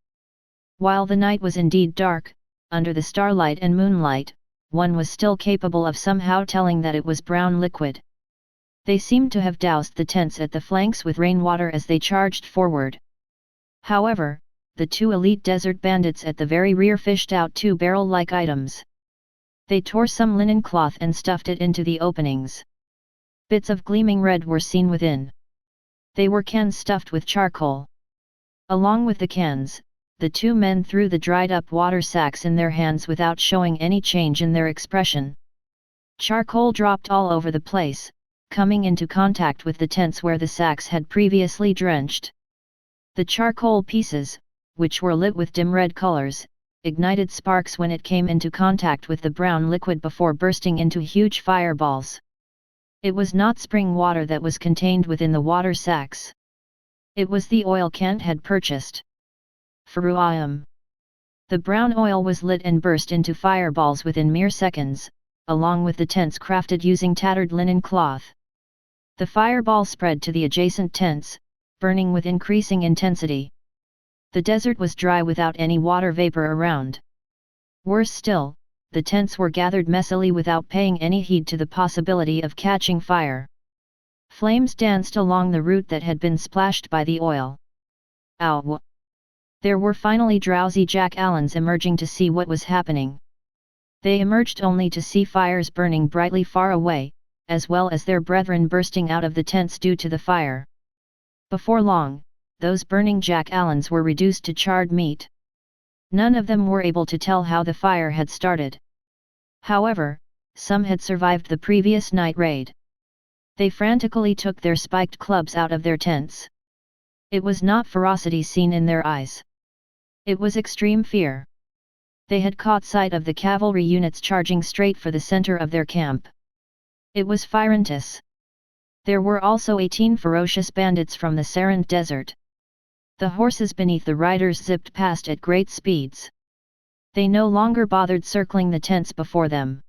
While the night was indeed dark, under the starlight and moonlight, one was still capable of somehow telling that it was brown liquid. They seemed to have doused the tents at the flanks with rainwater as they charged forward. However, the 2 elite desert bandits at the very rear fished out 2 barrel-like items. They tore some linen cloth and stuffed it into the openings. Bits of gleaming red were seen within. They were cans stuffed with charcoal. Along with the cans, the 2 men threw the dried-up water sacks in their hands without showing any change in their expression. Charcoal dropped all over the place, coming into contact with the tents where the sacks had previously drenched. The charcoal pieces, which were lit with dim red colors, ignited sparks when it came into contact with the brown liquid before bursting into huge fireballs. It was not spring water that was contained within the water sacks. It was the oil Kant had purchased. Furuayam. The brown oil was lit and burst into fireballs within mere seconds, along with the tents crafted using tattered linen cloth. The fireball spread to the adjacent tents, burning with increasing intensity. The desert was dry without any water vapor around. Worse still, the tents were gathered messily without paying any heed to the possibility of catching fire. Flames danced along the route that had been splashed by the oil. Ow! There were finally drowsy jack-allans emerging to see what was happening. They emerged only to see fires burning brightly far away, as well as their brethren bursting out of the tents due to the fire. Before long, those burning jack-allans were reduced to charred meat. None of them were able to tell how the fire had started. However, some had survived the previous night raid. They frantically took their spiked clubs out of their tents. It was not ferocity seen in their eyes. It was extreme fear. They had caught sight of the cavalry units charging straight for the center of their camp. It was Phyrontis. There were also 18 ferocious bandits from the Sarand desert. The horses beneath the riders zipped past at great speeds. They no longer bothered circling the tents before them.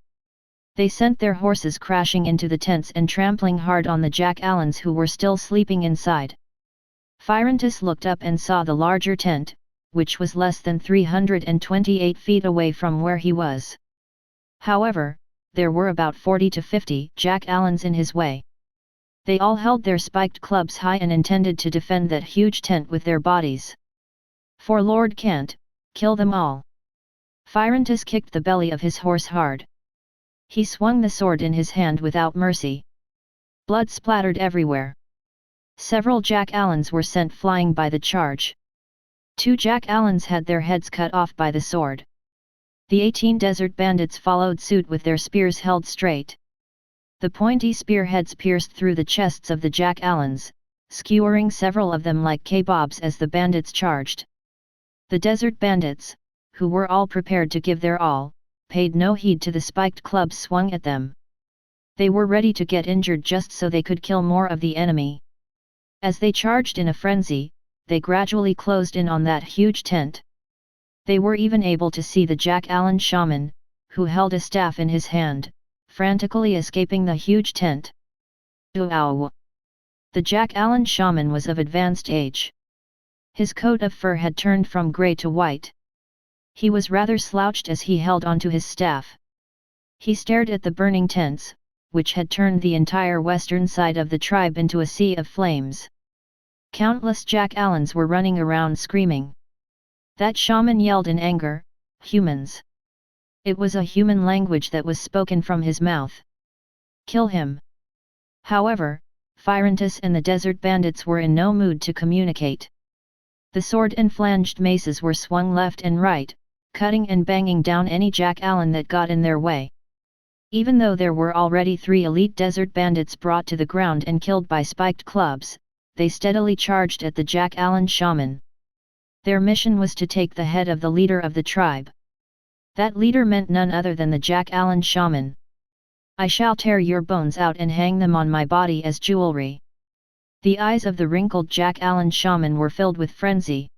They sent their horses crashing into the tents and trampling hard on the jack-allans who were still sleeping inside. Phyrontis looked up and saw the larger tent, which was less than 328 feet away from where he was. However, there were about 40 to 50 jack-allans in his way. They all held their spiked clubs high and intended to defend that huge tent with their bodies. For Lord Kant, kill them all. Phyrontis kicked the belly of his horse hard. He swung the sword in his hand without mercy. Blood splattered everywhere. Several jack-allans were sent flying by the charge. 2 jack-allans had their heads cut off by the sword. The 18 desert bandits followed suit with their spears held straight. The pointy spearheads pierced through the chests of the jack-allans, skewering several of them like kebabs as the bandits charged. The desert bandits, who were all prepared to give their all, paid no heed to the spiked clubs swung at them. They were ready to get injured just so they could kill more of the enemy. As they charged in a frenzy, they gradually closed in on that huge tent. They were even able to see the jack-allan shaman, who held a staff in his hand, frantically escaping the huge tent. Ow! The jack-allan shaman was of advanced age. His coat of fur had turned from grey to white. He was rather slouched as he held onto his staff. He stared at the burning tents, which had turned the entire western side of the tribe into a sea of flames. Countless jack-allans were running around screaming. That shaman yelled in anger, "Humans!" It was a human language that was spoken from his mouth. Kill him! However, Phyrantus and the desert bandits were in no mood to communicate. The sword and flanged maces were swung left and right, cutting and banging down any jack-allan that got in their way. Even though there were already 3 elite desert bandits brought to the ground and killed by spiked clubs, they steadily charged at the jack-allan shaman. Their mission was to take the head of the leader of the tribe. That leader meant none other than the jack-allan shaman. "I shall tear your bones out and hang them on my body as jewelry." The eyes of the wrinkled jack-allan shaman were filled with frenzy.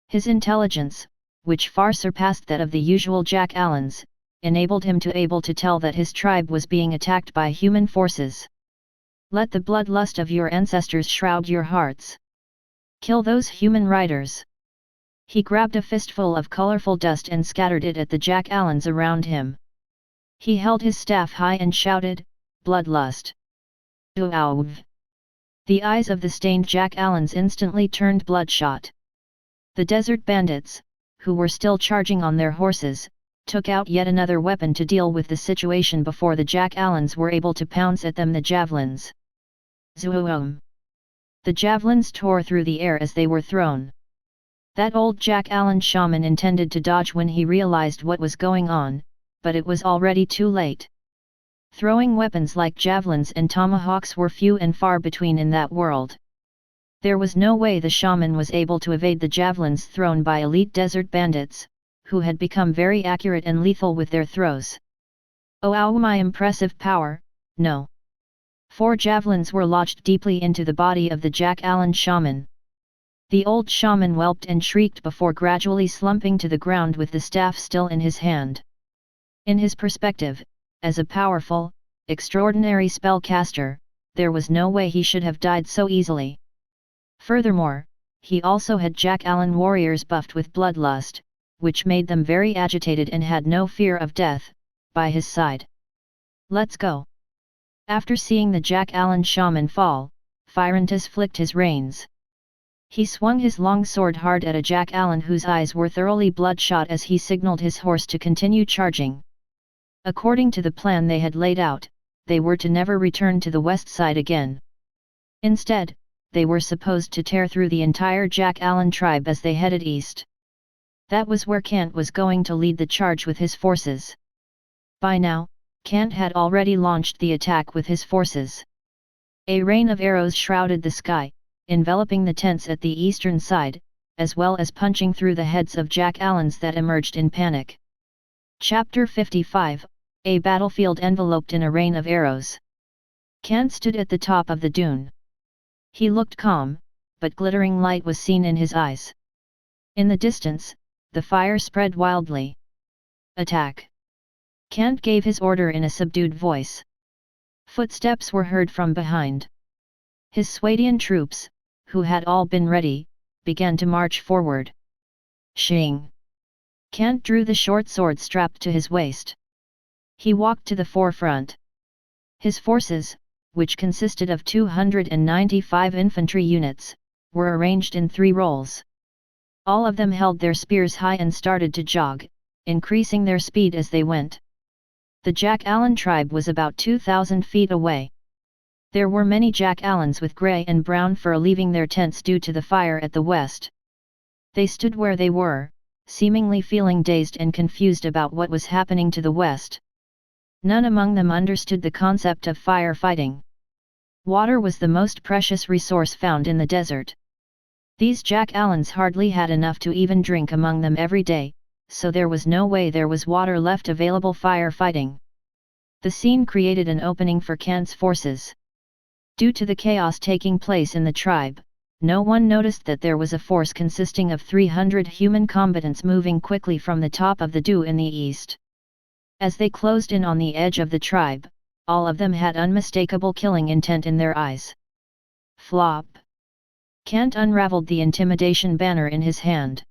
His intelligence, which far surpassed that of the usual jack-allans, enabled him to tell that his tribe was being attacked by human forces. "Let the bloodlust of your ancestors shroud your hearts. Kill those human riders." He grabbed a fistful of colorful dust and scattered it at the jack-allans around him. He held his staff high and shouted, "Bloodlust!" Ow! The eyes of the stained jack-allans instantly turned bloodshot. The desert bandits, who were still charging on their horses, took out yet another weapon to deal with the situation before the jack-allans were able to pounce at them: the javelins. Zoom! The javelins tore through the air as they were thrown. That old jack-allan shaman intended to dodge when he realized what was going on, but it was already too late. Throwing weapons like javelins and tomahawks were few and far between in that world. There was no way the shaman was able to evade the javelins thrown by elite desert bandits, who had become very accurate and lethal with their throws. "Oh, my impressive power, no!" 4 javelins were lodged deeply into the body of the jack-allan shaman. The old shaman whelped and shrieked before gradually slumping to the ground with the staff still in his hand. In his perspective, as a powerful, extraordinary spellcaster, there was no way he should have died so easily. Furthermore, he also had jack-allan warriors buffed with bloodlust, which made them very agitated and had no fear of death, by his side. "Let's go!" After seeing the jack-allan shaman fall, Phyrantus flicked his reins. He swung his long sword hard at a jack-allan whose eyes were thoroughly bloodshot as he signaled his horse to continue charging. According to the plan they had laid out, they were to never return to the west side again. Instead, they were supposed to tear through the entire jack-allan tribe as they headed east. That was where Kant was going to lead the charge with his forces. By now, Kant had already launched the attack with his forces. A rain of arrows shrouded the sky, enveloping the tents at the eastern side, as well as punching through the heads of jack-allans that emerged in panic. Chapter 55, A Battlefield Enveloped in a Rain of Arrows. Kant stood at the top of the dune. He looked calm, but glittering light was seen in his eyes. In the distance, the fire spread wildly. "Attack!" Kant gave his order in a subdued voice. Footsteps were heard from behind. His Swadian troops, who had all been ready, began to march forward. Shing! Kant drew the short sword strapped to his waist. He walked to the forefront. His forces, which consisted of 295 infantry units, were arranged in 3 rows. All of them held their spears high and started to jog, increasing their speed as they went. The jack-allan tribe was about 2,000 feet away. There were many jack-allans with grey and brown fur leaving their tents due to the fire at the west. They stood where they were, seemingly feeling dazed and confused about what was happening to the west. None among them understood the concept of firefighting. Water was the most precious resource found in the desert. These jack-allans hardly had enough to even drink among them every day, so there was no way there was water left available firefighting. The scene created an opening for Kant's forces. Due to the chaos taking place in the tribe, no one noticed that there was a force consisting of 300 human combatants moving quickly from the top of the dew in the east. As they closed in on the edge of the tribe, all of them had unmistakable killing intent in their eyes. Flop! Kant unraveled the intimidation banner in his hand.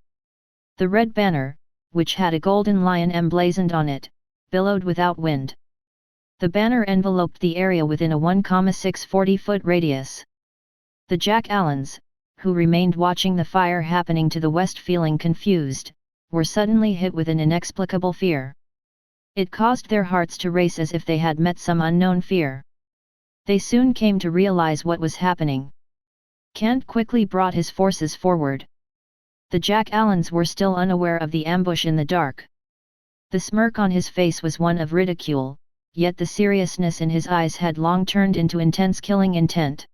The red banner, which had a golden lion emblazoned on it, billowed without wind. The banner enveloped the area within a 1,640-foot radius. The jack-allans, who remained watching the fire happening to the west feeling confused, were suddenly hit with an inexplicable fear. It caused their hearts to race as if they had met some unknown fear. They soon came to realize what was happening. Kant quickly brought his forces forward. The jack-allans were still unaware of the ambush in the dark. The smirk on his face was one of ridicule, yet the seriousness in his eyes had long turned into intense killing intent.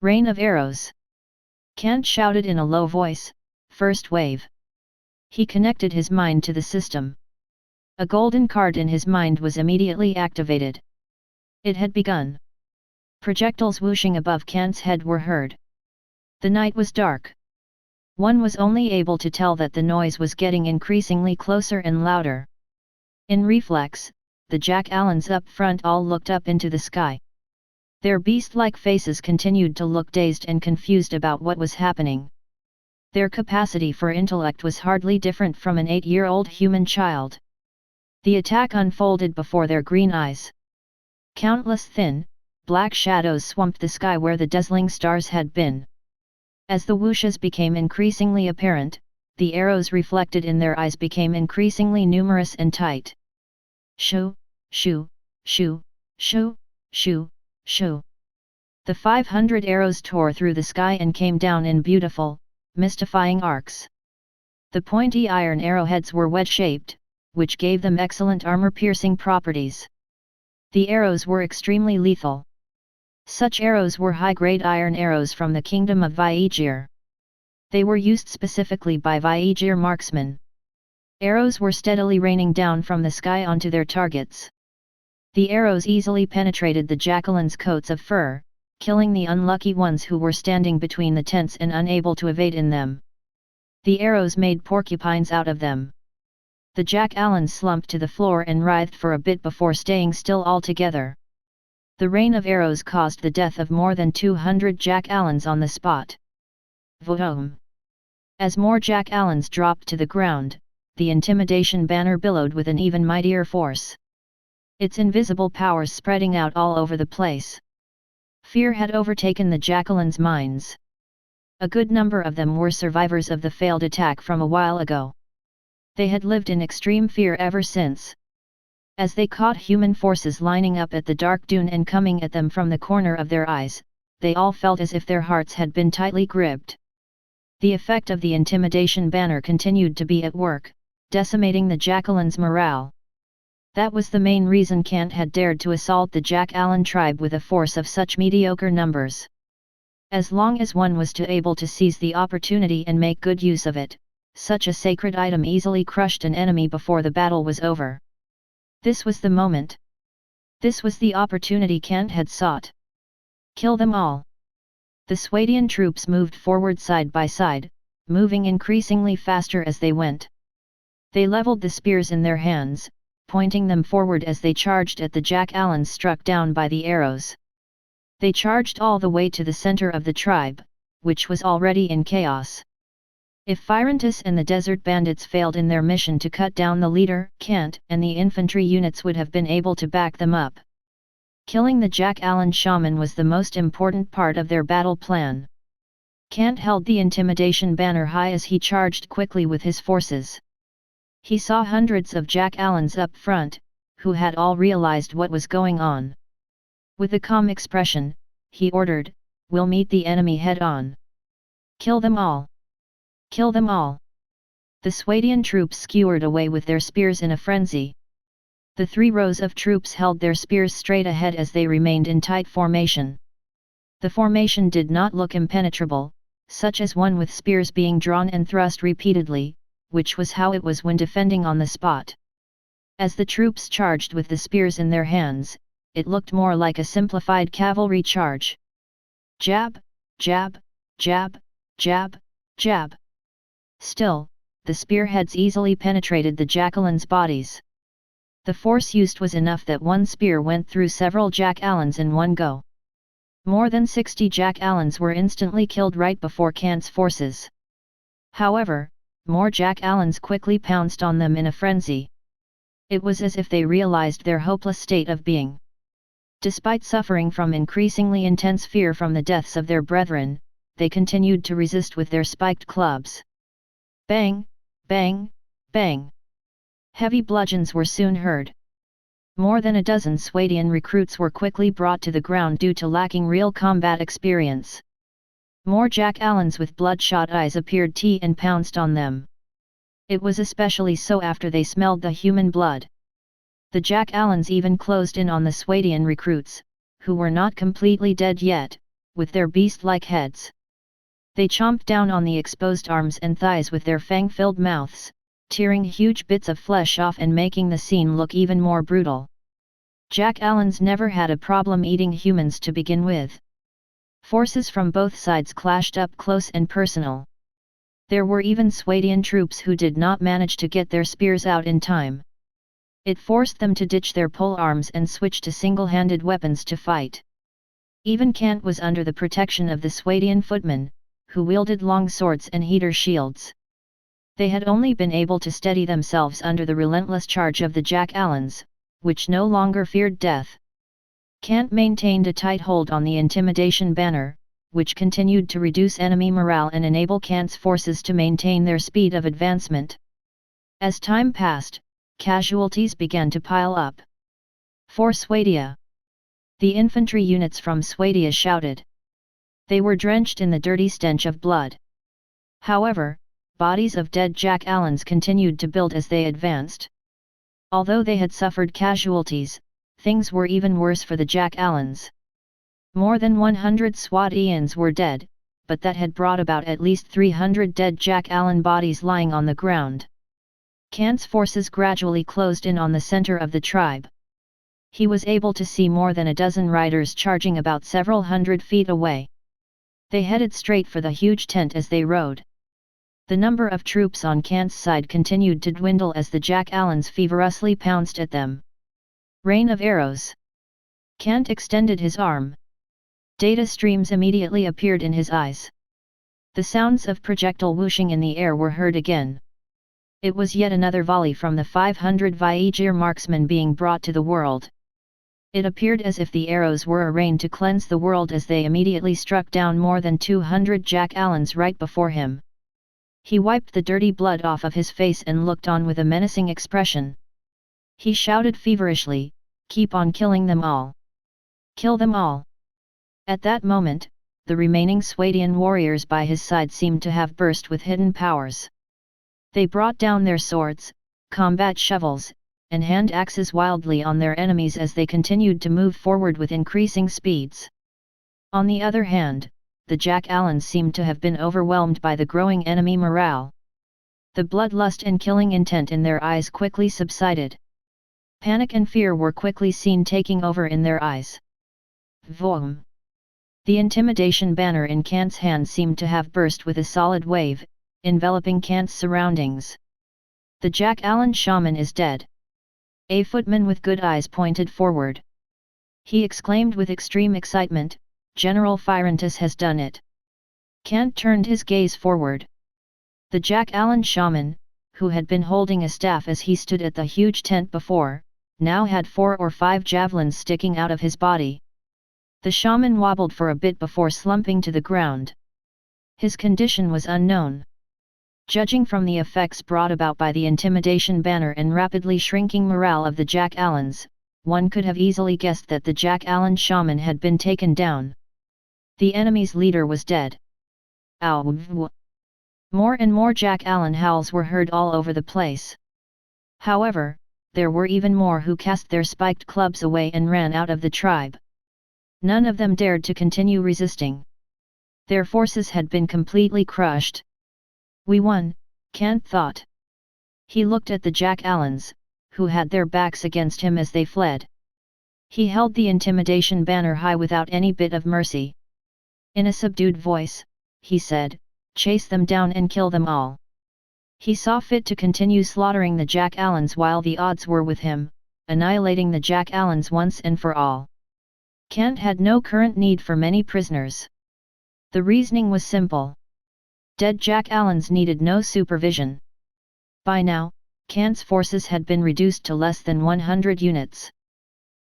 Rain of arrows! Kant shouted in a low voice, "First wave!" He connected his mind to the system. A golden card in his mind was immediately activated. It had begun. Projectiles whooshing above Kant's head were heard. The night was dark. One was only able to tell that the noise was getting increasingly closer and louder. In reflex, the jack-allans up front all looked up into the sky. Their beast-like faces continued to look dazed and confused about what was happening. Their capacity for intellect was hardly different from an 8-year-old human child. The attack unfolded before their green eyes. Countless thin, black shadows swamped the sky where the dazzling stars had been. As the whooshes became increasingly apparent, the arrows reflected in their eyes became increasingly numerous and tight. Shoo, shoo, shoo, shoo, shoo, shoo. The 500 arrows tore through the sky and came down in beautiful, mystifying arcs. The pointy iron arrowheads were wedge-shaped, which gave them excellent armor-piercing properties. The arrows were extremely lethal. Such arrows were high-grade iron arrows from the kingdom of Vaegir. They were used specifically by Vaegir marksmen. Arrows were steadily raining down from the sky onto their targets. The arrows easily penetrated the jack-allans' coats of fur, killing the unlucky ones who were standing between the tents and unable to evade in them. The arrows made porcupines out of them. The jack-allans slumped to the floor and writhed for a bit before staying still altogether. The rain of arrows caused the death of more than 200 jack-allans on the spot. Voom! As more jack-allans dropped to the ground, the intimidation banner billowed with an even mightier force. Its invisible powers spreading out all over the place. Fear had overtaken the jack-allans' minds. A good number of them were survivors of the failed attack from a while ago. They had lived in extreme fear ever since. As they caught human forces lining up at the dark dune and coming at them from the corner of their eyes, they all felt as if their hearts had been tightly gripped. The effect of the intimidation banner continued to be at work, decimating the jack-allans' morale. That was the main reason Kant had dared to assault the jack-allan tribe with a force of such mediocre numbers. As long as one was able to seize the opportunity and make good use of it, such a sacred item easily crushed an enemy before the battle was over. This was the moment. This was the opportunity Kant had sought. Kill them all. The Swadian troops moved forward side by side, moving increasingly faster as they went. They leveled the spears in their hands, pointing them forward as they charged at the jack-allans struck down by the arrows. They charged all the way to the center of the tribe, which was already in chaos. If Phyrantus and the desert bandits failed in their mission to cut down the leader, Kant and the infantry units would have been able to back them up. Killing the jack-allan shaman was the most important part of their battle plan. Kant held the intimidation banner high as he charged quickly with his forces. He saw hundreds of jack-allans up front, who had all realized what was going on. With a calm expression, he ordered, "We'll meet the enemy head-on. Kill them all! Kill them all!" The Swadian troops skewered away with their spears in a frenzy. The 3 rows of troops held their spears straight ahead as they remained in tight formation. The formation did not look impenetrable, such as one with spears being drawn and thrust repeatedly, which was how it was when defending on the spot. As the troops charged with the spears in their hands, it looked more like a simplified cavalry charge. Jab, jab, jab, jab, jab. Still, the spearheads easily penetrated the jackals' bodies. The force used was enough that one spear went through several jackals in one go. More than 60 jackals were instantly killed right before Kant's forces. However, more jackals quickly pounced on them in a frenzy. It was as if they realized their hopeless state of being. Despite suffering from increasingly intense fear from the deaths of their brethren, they continued to resist with their spiked clubs. Bang, bang, bang. Heavy bludgeons were soon heard. More than a dozen Swadian recruits were quickly brought to the ground due to lacking real combat experience. More jackals with bloodshot eyes appeared and pounced on them. It was especially so after they smelled the human blood. The jackals even closed in on the Swadian recruits, who were not completely dead yet, with their beast-like heads. They chomped down on the exposed arms and thighs with their fang-filled mouths, tearing huge bits of flesh off and making the scene look even more brutal. Jackals never had a problem eating humans to begin with. Forces from both sides clashed up close and personal. There were even Swadian troops who did not manage to get their spears out in time. It forced them to ditch their pole arms and switch to single-handed weapons to fight. Even Kant was under the protection of the Swadian footmen, who wielded long swords and heater shields. They had only been able to steady themselves under the relentless charge of the jackals, which no longer feared death. Kant maintained a tight hold on the intimidation banner, which continued to reduce enemy morale and enable Kant's forces to maintain their speed of advancement. As time passed, casualties began to pile up. For Swadia! The infantry units from Swadia shouted. They were drenched in the dirty stench of blood. However, bodies of dead jackals continued to build as they advanced. Although they had suffered casualties, things were even worse for the jackals. More than 100 Swadians were dead, but that had brought about at least 300 dead jackal bodies lying on the ground. Kant's forces gradually closed in on the center of the tribe. He was able to see more than a dozen riders charging about several hundred feet away. They headed straight for the huge tent as they rode. The number of troops on Kant's side continued to dwindle as the jackals feverishly pounced at them. Rain of arrows! Kant extended his arm. Data streams immediately appeared in his eyes. The sounds of projectile whooshing in the air were heard again. It was yet another volley from the 500 Viegir marksmen being brought to the world. It appeared as if the arrows were a rain to cleanse the world as they immediately struck down more than 200 jackals right before him. He wiped the dirty blood off of his face and looked on with a menacing expression. He shouted feverishly, "Keep on killing them all! Kill them all!" At that moment, the remaining Swadian warriors by his side seemed to have burst with hidden powers. They brought down their swords, combat shovels, and hand axes wildly on their enemies as they continued to move forward with increasing speeds. On the other hand, the jackals seemed to have been overwhelmed by the growing enemy morale. The bloodlust and killing intent in their eyes quickly subsided. Panic and fear were quickly seen taking over in their eyes. Vroom! The intimidation banner in Kant's hand seemed to have burst with a solid wave, enveloping Kant's surroundings. The Jackalan shaman is dead. A footman with good eyes pointed forward. He exclaimed with extreme excitement, "General Firentus has done it." Kant turned his gaze forward. The Jackalan shaman, who had been holding a staff as he stood at the huge tent before, now had 4 or 5 javelins sticking out of his body. The shaman wobbled for a bit before slumping to the ground. His condition was unknown. Judging from the effects brought about by the intimidation banner and rapidly shrinking morale of the jackals, one could have easily guessed that the jackalan shaman had been taken down. The enemy's leader was dead. Ow! More and more Jack Allen howls were heard all over the place. However, there were even more who cast their spiked clubs away and ran out of the tribe. None of them dared to continue resisting. Their forces had been completely crushed. We won, Kant thought. He looked at the Jack Allens, who had their backs against him as they fled. He held the intimidation banner high without any bit of mercy. In a subdued voice, he said, "Chase them down and kill them all." He saw fit to continue slaughtering the Jack Allens while the odds were with him, annihilating the Jack Allens once and for all. Kant had no current need for many prisoners. The reasoning was simple. Dead Jack Allens needed no supervision. By now, Kant's forces had been reduced to less than 100 units.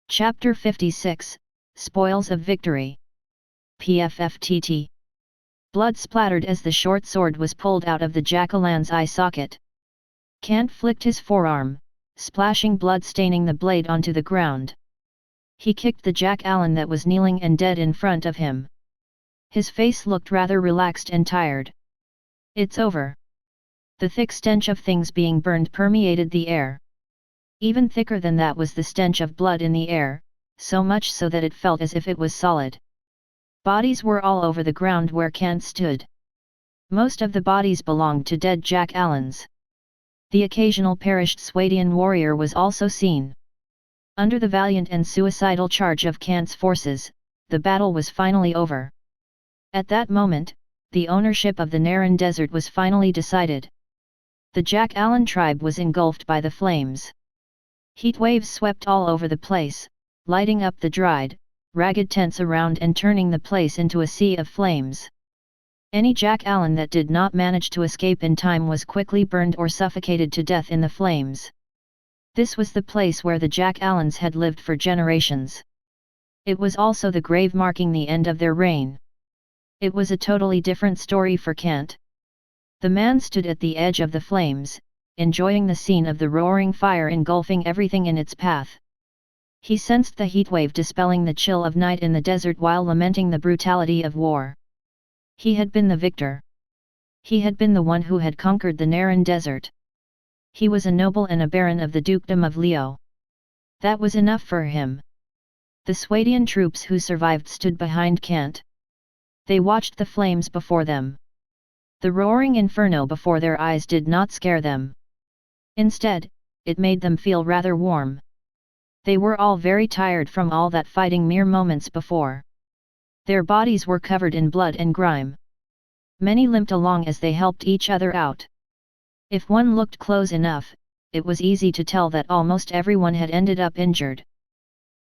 Chapter 56, Spoils of Victory. PFFTT. Blood splattered as the short sword was pulled out of the Jack-Allen's eye socket. Kant flicked his forearm, splashing blood staining the blade onto the ground. He kicked the Jack Allen that was kneeling and dead in front of him. His face looked rather relaxed and tired. "It's over." The thick stench of things being burned permeated the air. Even thicker than that was the stench of blood in the air, so much so that it felt as if it was solid. Bodies were all over the ground where Kant stood. Most of the bodies belonged to dead Jack Allens. The occasional perished Swadian warrior was also seen. Under the valiant and suicidal charge of Kant's forces, the battle was finally over. At that moment, the ownership of the Naran Desert was finally decided. The Jack Allen tribe was engulfed by the flames. Heat waves swept all over the place, lighting up the dried, ragged tents around and turning the place into a sea of flames. Any Jack Allen that did not manage to escape in time was quickly burned or suffocated to death in the flames. This was the place where the Jack Allens had lived for generations. It was also the grave marking the end of their reign. It was a totally different story for Kant. The man stood at the edge of the flames, enjoying the scene of the roaring fire engulfing everything in its path. He sensed the heat wave dispelling the chill of night in the desert while lamenting the brutality of war. He had been the victor. He had been the one who had conquered the Naran Desert. He was a noble and a baron of the dukedom of Leo. That was enough for him. The Swadian troops who survived stood behind Kant. They watched the flames before them. The roaring inferno before their eyes did not scare them. Instead, it made them feel rather warm. They were all very tired from all that fighting mere moments before. Their bodies were covered in blood and grime. Many limped along as they helped each other out. If one looked close enough, it was easy to tell that almost everyone had ended up injured.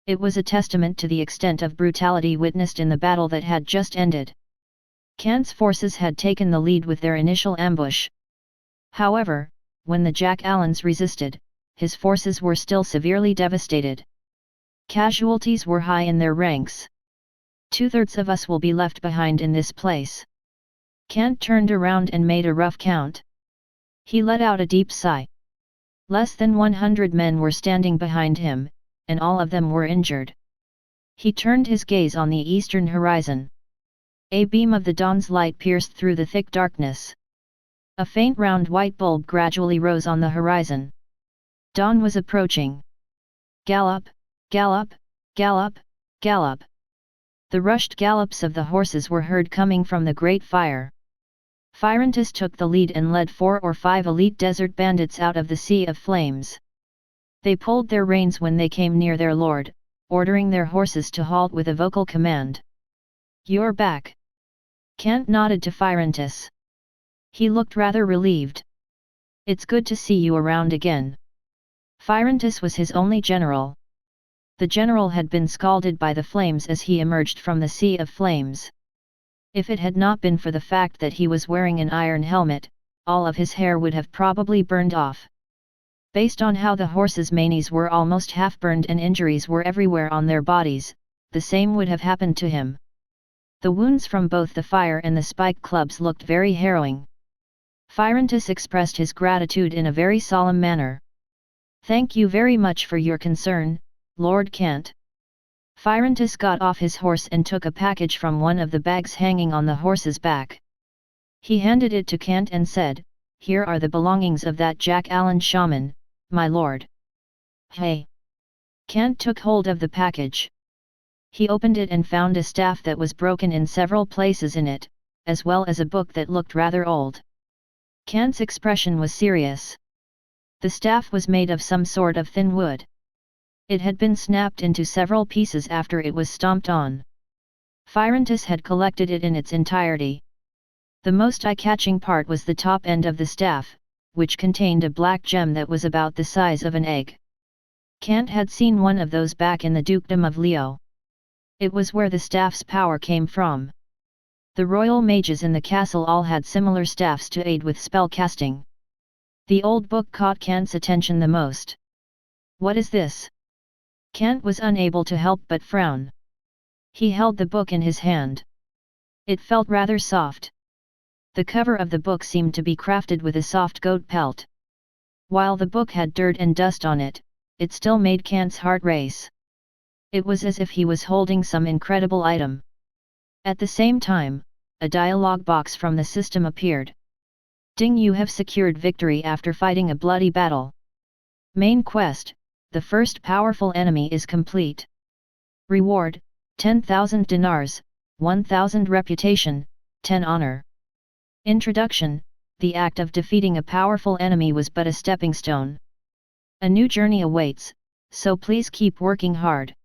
It was a testament to the extent of brutality witnessed in the battle that had just ended. Kant's forces had taken the lead with their initial ambush. However, when the Jack Allens resisted, his forces were still severely devastated. Casualties were high in their ranks. "2/3 of us will be left behind in this place." Kant turned around and made a rough count. He let out a deep sigh. Less than 100 men were standing behind him, and all of them were injured. He turned his gaze on the eastern horizon. A beam of the dawn's light pierced through the thick darkness. A faint round white bulb gradually rose on the horizon. Dawn was approaching. Gallop, gallop, gallop, gallop. The rushed gallops of the horses were heard coming from the great fire. Firentus took the lead and led 4 or 5 elite desert bandits out of the sea of flames. They pulled their reins when they came near their lord, ordering their horses to halt with a vocal command. "You're back." Kant nodded to Firentus. He looked rather relieved. "It's good to see you around again." Firentus was his only general. The general had been scalded by the flames as he emerged from the sea of flames. If it had not been for the fact that he was wearing an iron helmet, all of his hair would have probably burned off. Based on how the horses' manes were almost half burned and injuries were everywhere on their bodies, the same would have happened to him. The wounds from both the fire and the spike clubs looked very harrowing. Firentus expressed his gratitude in a very solemn manner. "Thank you very much for your concern, Lord Kant." Firentus got off his horse and took a package from one of the bags hanging on the horse's back. He handed it to Kant and said, "Here are the belongings of that Jack Allen shaman, my lord." "Hey!" Kant took hold of the package. He opened it and found a staff that was broken in several places in it, as well as a book that looked rather old. Kant's expression was serious. The staff was made of some sort of thin wood. It had been snapped into several pieces after it was stomped on. Phyrantus had collected it in its entirety. The most eye-catching part was the top end of the staff, which contained a black gem that was about the size of an egg. Kant had seen one of those back in the dukedom of Leo. It was where the staff's power came from. The royal mages in the castle all had similar staffs to aid with spell casting. The old book caught Kant's attention the most. "What is this?" Kant was unable to help but frown. He held the book in his hand. It felt rather soft. The cover of the book seemed to be crafted with a soft goat pelt. While the book had dirt and dust on it, it still made Kant's heart race. It was as if he was holding some incredible item. At the same time, a dialogue box from the system appeared. "Ding, you have secured victory after fighting a bloody battle. Main quest, the first powerful enemy is complete. Reward, 10,000 dinars, 1,000 reputation, 10 honor. Introduction, the act of defeating a powerful enemy was but a stepping stone. A new journey awaits, so please keep working hard.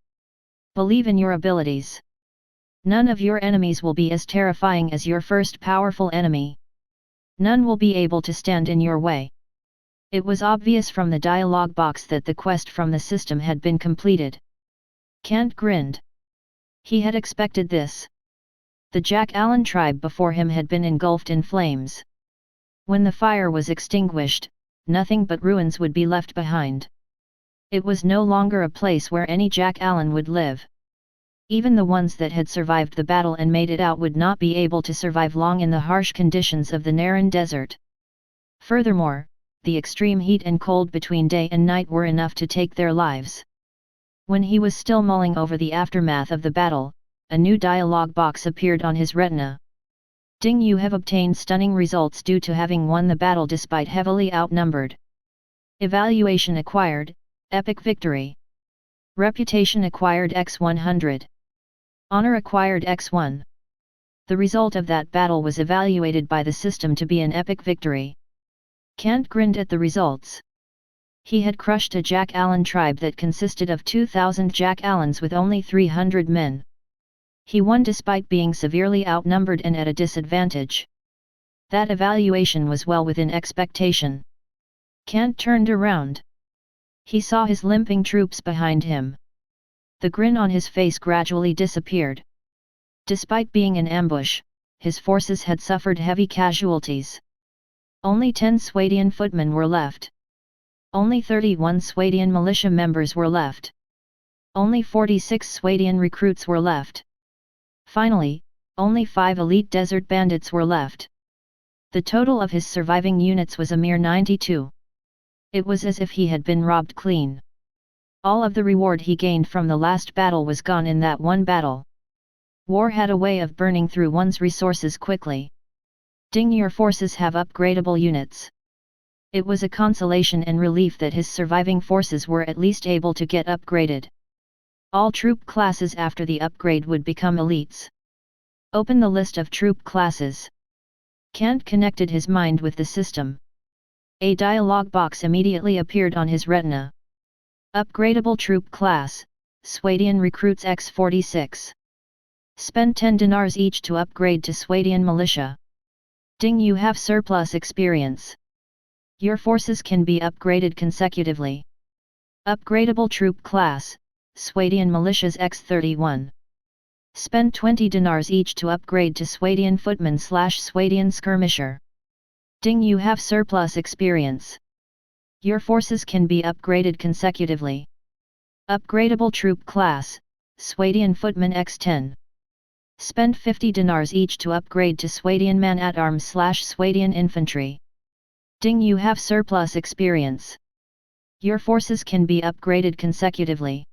Believe in your abilities. None of your enemies will be as terrifying as your first powerful enemy. None will be able to stand in your way." It was obvious from the dialogue box that the quest from the system had been completed. Kant grinned. He had expected this. The Jack Allen tribe before him had been engulfed in flames. When the fire was extinguished, nothing but ruins would be left behind. It was no longer a place where any Jack Allen would live. Even the ones that had survived the battle and made it out would not be able to survive long in the harsh conditions of the Naran desert. Furthermore, the extreme heat and cold between day and night were enough to take their lives. When he was still mulling over the aftermath of the battle, a new dialogue box appeared on his retina. "Ding, you have obtained stunning results due to having won the battle despite heavily outnumbered. Evaluation acquired, epic victory. Reputation acquired x100. Honor acquired x1. The result of that battle was evaluated by the system to be an epic victory." Kant grinned at the results. He had crushed a Jack Allen tribe that consisted of 2,000 Jack Allens with only 300 men. He won despite being severely outnumbered and at a disadvantage. That evaluation was well within expectation. Kant turned around. He saw his limping troops behind him. The grin on his face gradually disappeared. Despite being in ambush, his forces had suffered heavy casualties. Only 10 Swadian footmen were left. Only 31 Swadian militia members were left. Only 46 Swadian recruits were left. Finally, only 5 elite desert bandits were left. The total of his surviving units was a mere 92. It was as if he had been robbed clean. All of the reward he gained from the last battle was gone in that one battle. War had a way of burning through one's resources quickly. "Ding, your forces have upgradable units." It was a consolation and relief that his surviving forces were at least able to get upgraded. All troop classes after the upgrade would become elites. Open the list of troop classes. Kant connected his mind with the system. A dialog box immediately appeared on his retina. Upgradable troop class, Swadian recruits x46. Spend 10 dinars each to upgrade to Swadian militia. Ding, you have surplus experience. Your forces can be upgraded consecutively. Upgradable troop class, Swadian militias x31. Spend 20 dinars each to upgrade to Swadian footman/Swadian skirmisher. Ding, you have surplus experience. Your forces can be upgraded consecutively. Upgradable troop class, Swadian footman x10. Spend 50 dinars each to upgrade to Swadian man-at-arms/Swadian infantry. Ding, you have surplus experience. Your forces can be upgraded consecutively.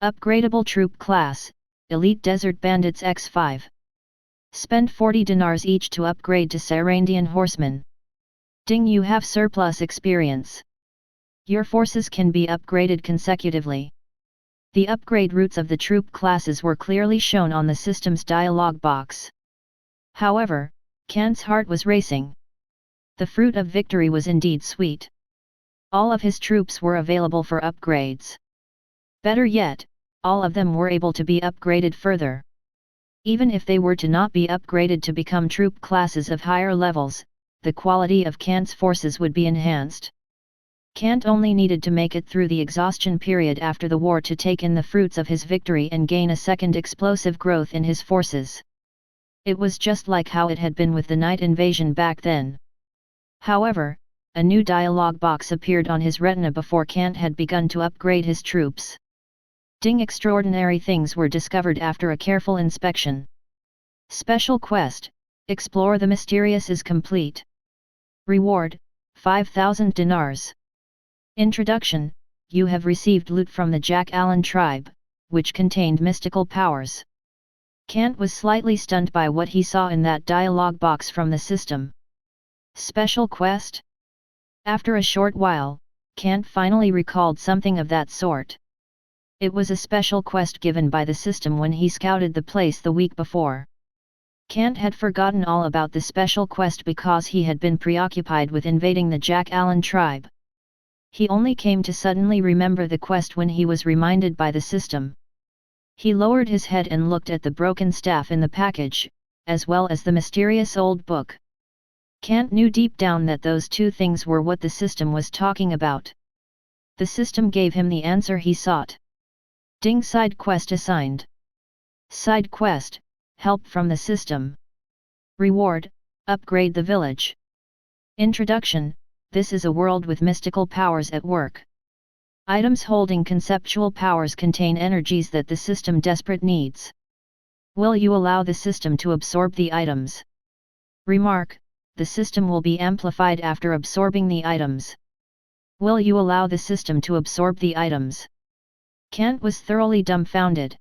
Upgradable troop class, Elite Desert Bandits x5. Spend 40 dinars each to upgrade to Sarandyan horsemen. Ding, you have surplus experience. Your forces can be upgraded consecutively. The upgrade routes of the troop classes were clearly shown on the system's dialog box. However, Kant's heart was racing. The fruit of victory was indeed sweet. All of his troops were available for upgrades. Better yet, all of them were able to be upgraded further. Even if they were to not be upgraded to become troop classes of higher levels, the quality of Kant's forces would be enhanced. Kant only needed to make it through the exhaustion period after the war to take in the fruits of his victory and gain a second explosive growth in his forces. It was just like how it had been with the night invasion back then. However, a new dialog box appeared on his retina before Kant had begun to upgrade his troops. Ding, extraordinary things were discovered after a careful inspection. Special quest, Explore the Mysterious is complete. Reward, 5,000 dinars. Introduction, you have received loot from the Jack Allen tribe, which contained mystical powers. Kant was slightly stunned by what he saw in that dialog box from the system. Special quest? After a short while, Kant finally recalled something of that sort. It was a special quest given by the system when he scouted the place the week before. Kant had forgotten all about the special quest because he had been preoccupied with invading the Jack Allen tribe. He only came to suddenly remember the quest when he was reminded by the system. He lowered his head and looked at the broken staff in the package, as well as the mysterious old book. Kant knew deep down that those two things were what the system was talking about. The system gave him the answer he sought. Ding, side quest assigned. Side quest, help from the system. Reward, upgrade the village. Introduction, this is a world with mystical powers at work. Items holding conceptual powers contain energies that the system desperately needs. Will you allow the system to absorb the items? Remark, the system will be amplified after absorbing the items. Will you allow the system to absorb the items? Kant was thoroughly dumbfounded.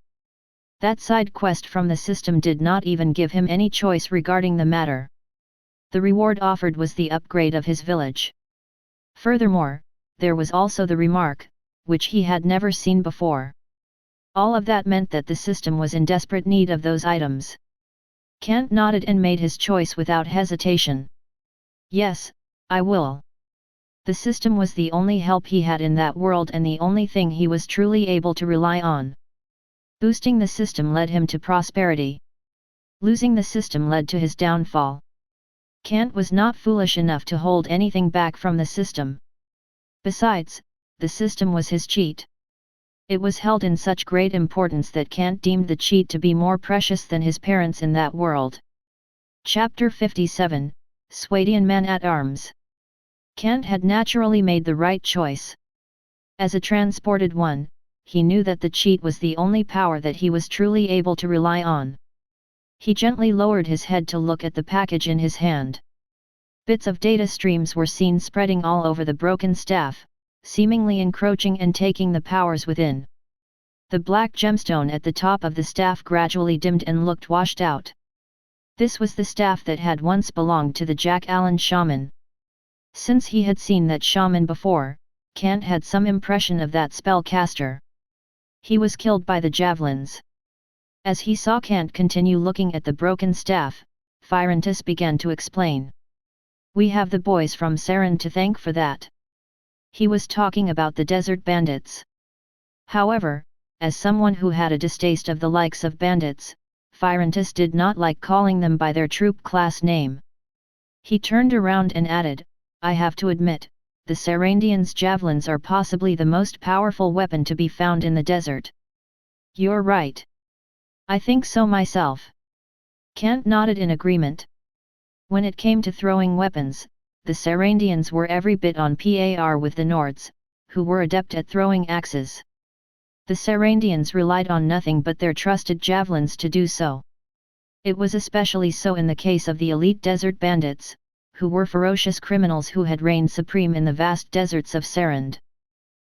That side quest from the system did not even give him any choice regarding the matter. The reward offered was the upgrade of his village. Furthermore, there was also the remark, which he had never seen before. All of that meant that the system was in desperate need of those items. Kant nodded and made his choice without hesitation. Yes, I will. The system was the only help he had in that world and the only thing he was truly able to rely on. Boosting the system led him to prosperity. Losing the system led to his downfall. Kant was not foolish enough to hold anything back from the system. Besides, the system was his cheat. It was held in such great importance that Kant deemed the cheat to be more precious than his parents in that world. Chapter 57, Swadian Man-at-Arms. Kant had naturally made the right choice. As a transported one, he knew that the cheat was the only power that he was truly able to rely on. He gently lowered his head to look at the package in his hand. Bits of data streams were seen spreading all over the broken staff, seemingly encroaching and taking the powers within. The black gemstone at the top of the staff gradually dimmed and looked washed out. This was the staff that had once belonged to the Jack Allen shaman. Since he had seen that shaman before, Kant had some impression of that spellcaster. He was killed by the javelins. As he saw Kant continue looking at the broken staff, Firentis began to explain. We have the boys from Sarand to thank for that. He was talking about the desert bandits. However, as someone who had a distaste of the likes of bandits, Firentis did not like calling them by their troop class name. He turned around and added, I have to admit, the Sarandians' javelins are possibly the most powerful weapon to be found in the desert. You're right. I think so myself. Kant nodded in agreement. When it came to throwing weapons, the Sarandians were every bit on par with the Nords, who were adept at throwing axes. The Sarandians relied on nothing but their trusted javelins to do so. It was especially so in the case of the elite desert bandits, who were ferocious criminals who had reigned supreme in the vast deserts of Sarand.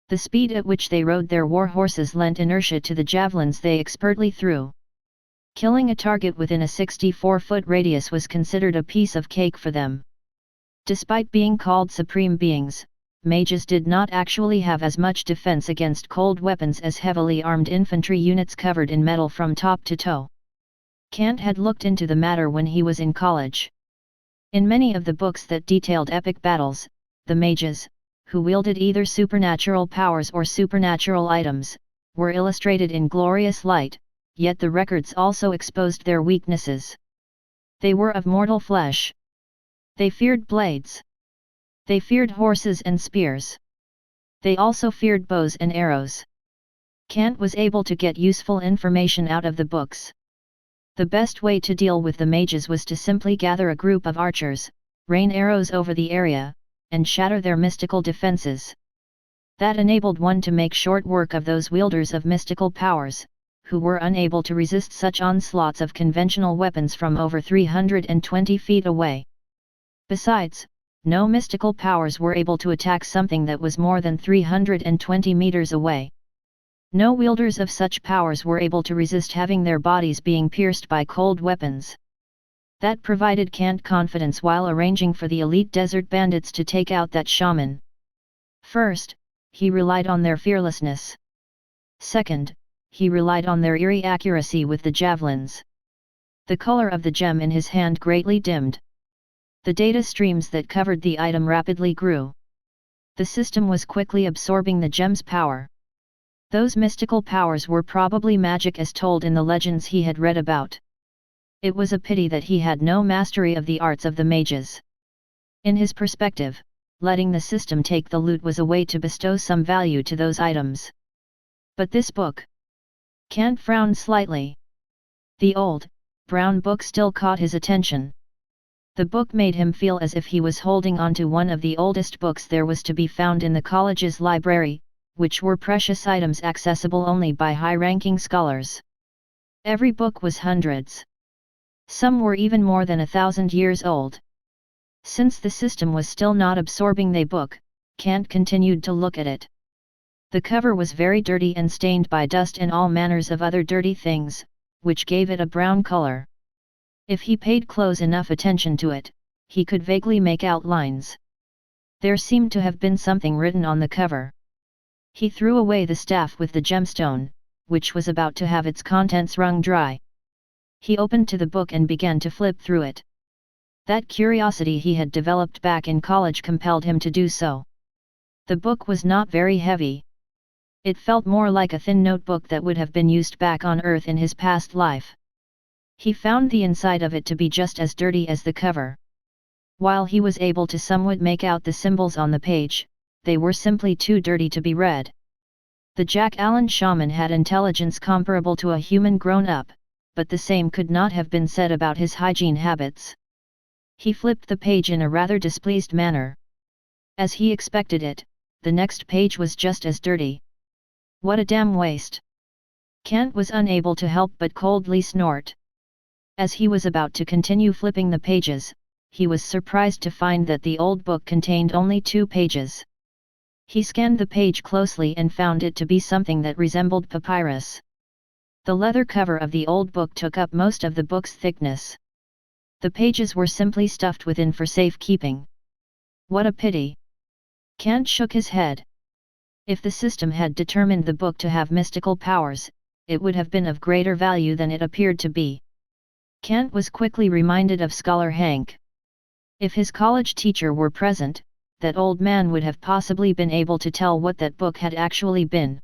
The speed at which they rode their war horses lent inertia to the javelins they expertly threw. Killing a target within a 64-foot radius was considered a piece of cake for them. Despite being called supreme beings, mages did not actually have as much defense against cold weapons as heavily armed infantry units covered in metal from top to toe. Kant had looked into the matter when he was in college. In many of the books that detailed epic battles, the mages, who wielded either supernatural powers or supernatural items, were illustrated in glorious light, yet the records also exposed their weaknesses. They were of mortal flesh. They feared blades. They feared horses and spears. They also feared bows and arrows. Kant was able to get useful information out of the books. The best way to deal with the mages was to simply gather a group of archers, rain arrows over the area, and shatter their mystical defenses. That enabled one to make short work of those wielders of mystical powers, who were unable to resist such onslaughts of conventional weapons from over 320 feet away. Besides, no mystical powers were able to attack something that was more than 320 meters away. No wielders of such powers were able to resist having their bodies being pierced by cold weapons. That provided Kant confidence while arranging for the elite desert bandits to take out that shaman. First, he relied on their fearlessness. Second, he relied on their eerie accuracy with the javelins. The color of the gem in his hand greatly dimmed. The data streams that covered the item rapidly grew. The system was quickly absorbing the gem's power. Those mystical powers were probably magic as told in the legends he had read about. It was a pity that he had no mastery of the arts of the mages. In his perspective, letting the system take the loot was a way to bestow some value to those items. But this book? Kant frowned slightly. The old, brown book still caught his attention. The book made him feel as if he was holding onto one of the oldest books there was to be found in the college's library, which were precious items accessible only by high-ranking scholars. Every book was hundreds. Some were even more than 1,000 years old. Since the system was still not absorbing the book, Kant continued to look at it. The cover was very dirty and stained by dust and all manners of other dirty things, which gave it a brown color. If he paid close enough attention to it, he could vaguely make out lines. There seemed to have been something written on the cover. He threw away the staff with the gemstone, which was about to have its contents wrung dry. He opened to the book and began to flip through it. That curiosity he had developed back in college compelled him to do so. The book was not very heavy. It felt more like a thin notebook that would have been used back on Earth in his past life. He found the inside of it to be just as dirty as the cover. While he was able to somewhat make out the symbols on the page, they were simply too dirty to be read. The Jack Allen shaman had intelligence comparable to a human grown-up, but the same could not have been said about his hygiene habits. He flipped the page in a rather displeased manner. As he expected it, the next page was just as dirty. What a damn waste! Kant was unable to help but coldly snort. As he was about to continue flipping the pages, he was surprised to find that the old book contained only 2 pages. He scanned the page closely and found it to be something that resembled papyrus. The leather cover of the old book took up most of the book's thickness. The pages were simply stuffed within for safekeeping. What a pity! Kant shook his head. If the system had determined the book to have mystical powers, it would have been of greater value than it appeared to be. Kant was quickly reminded of Scholar Hank. If his college teacher were present, that old man would have possibly been able to tell what that book had actually been.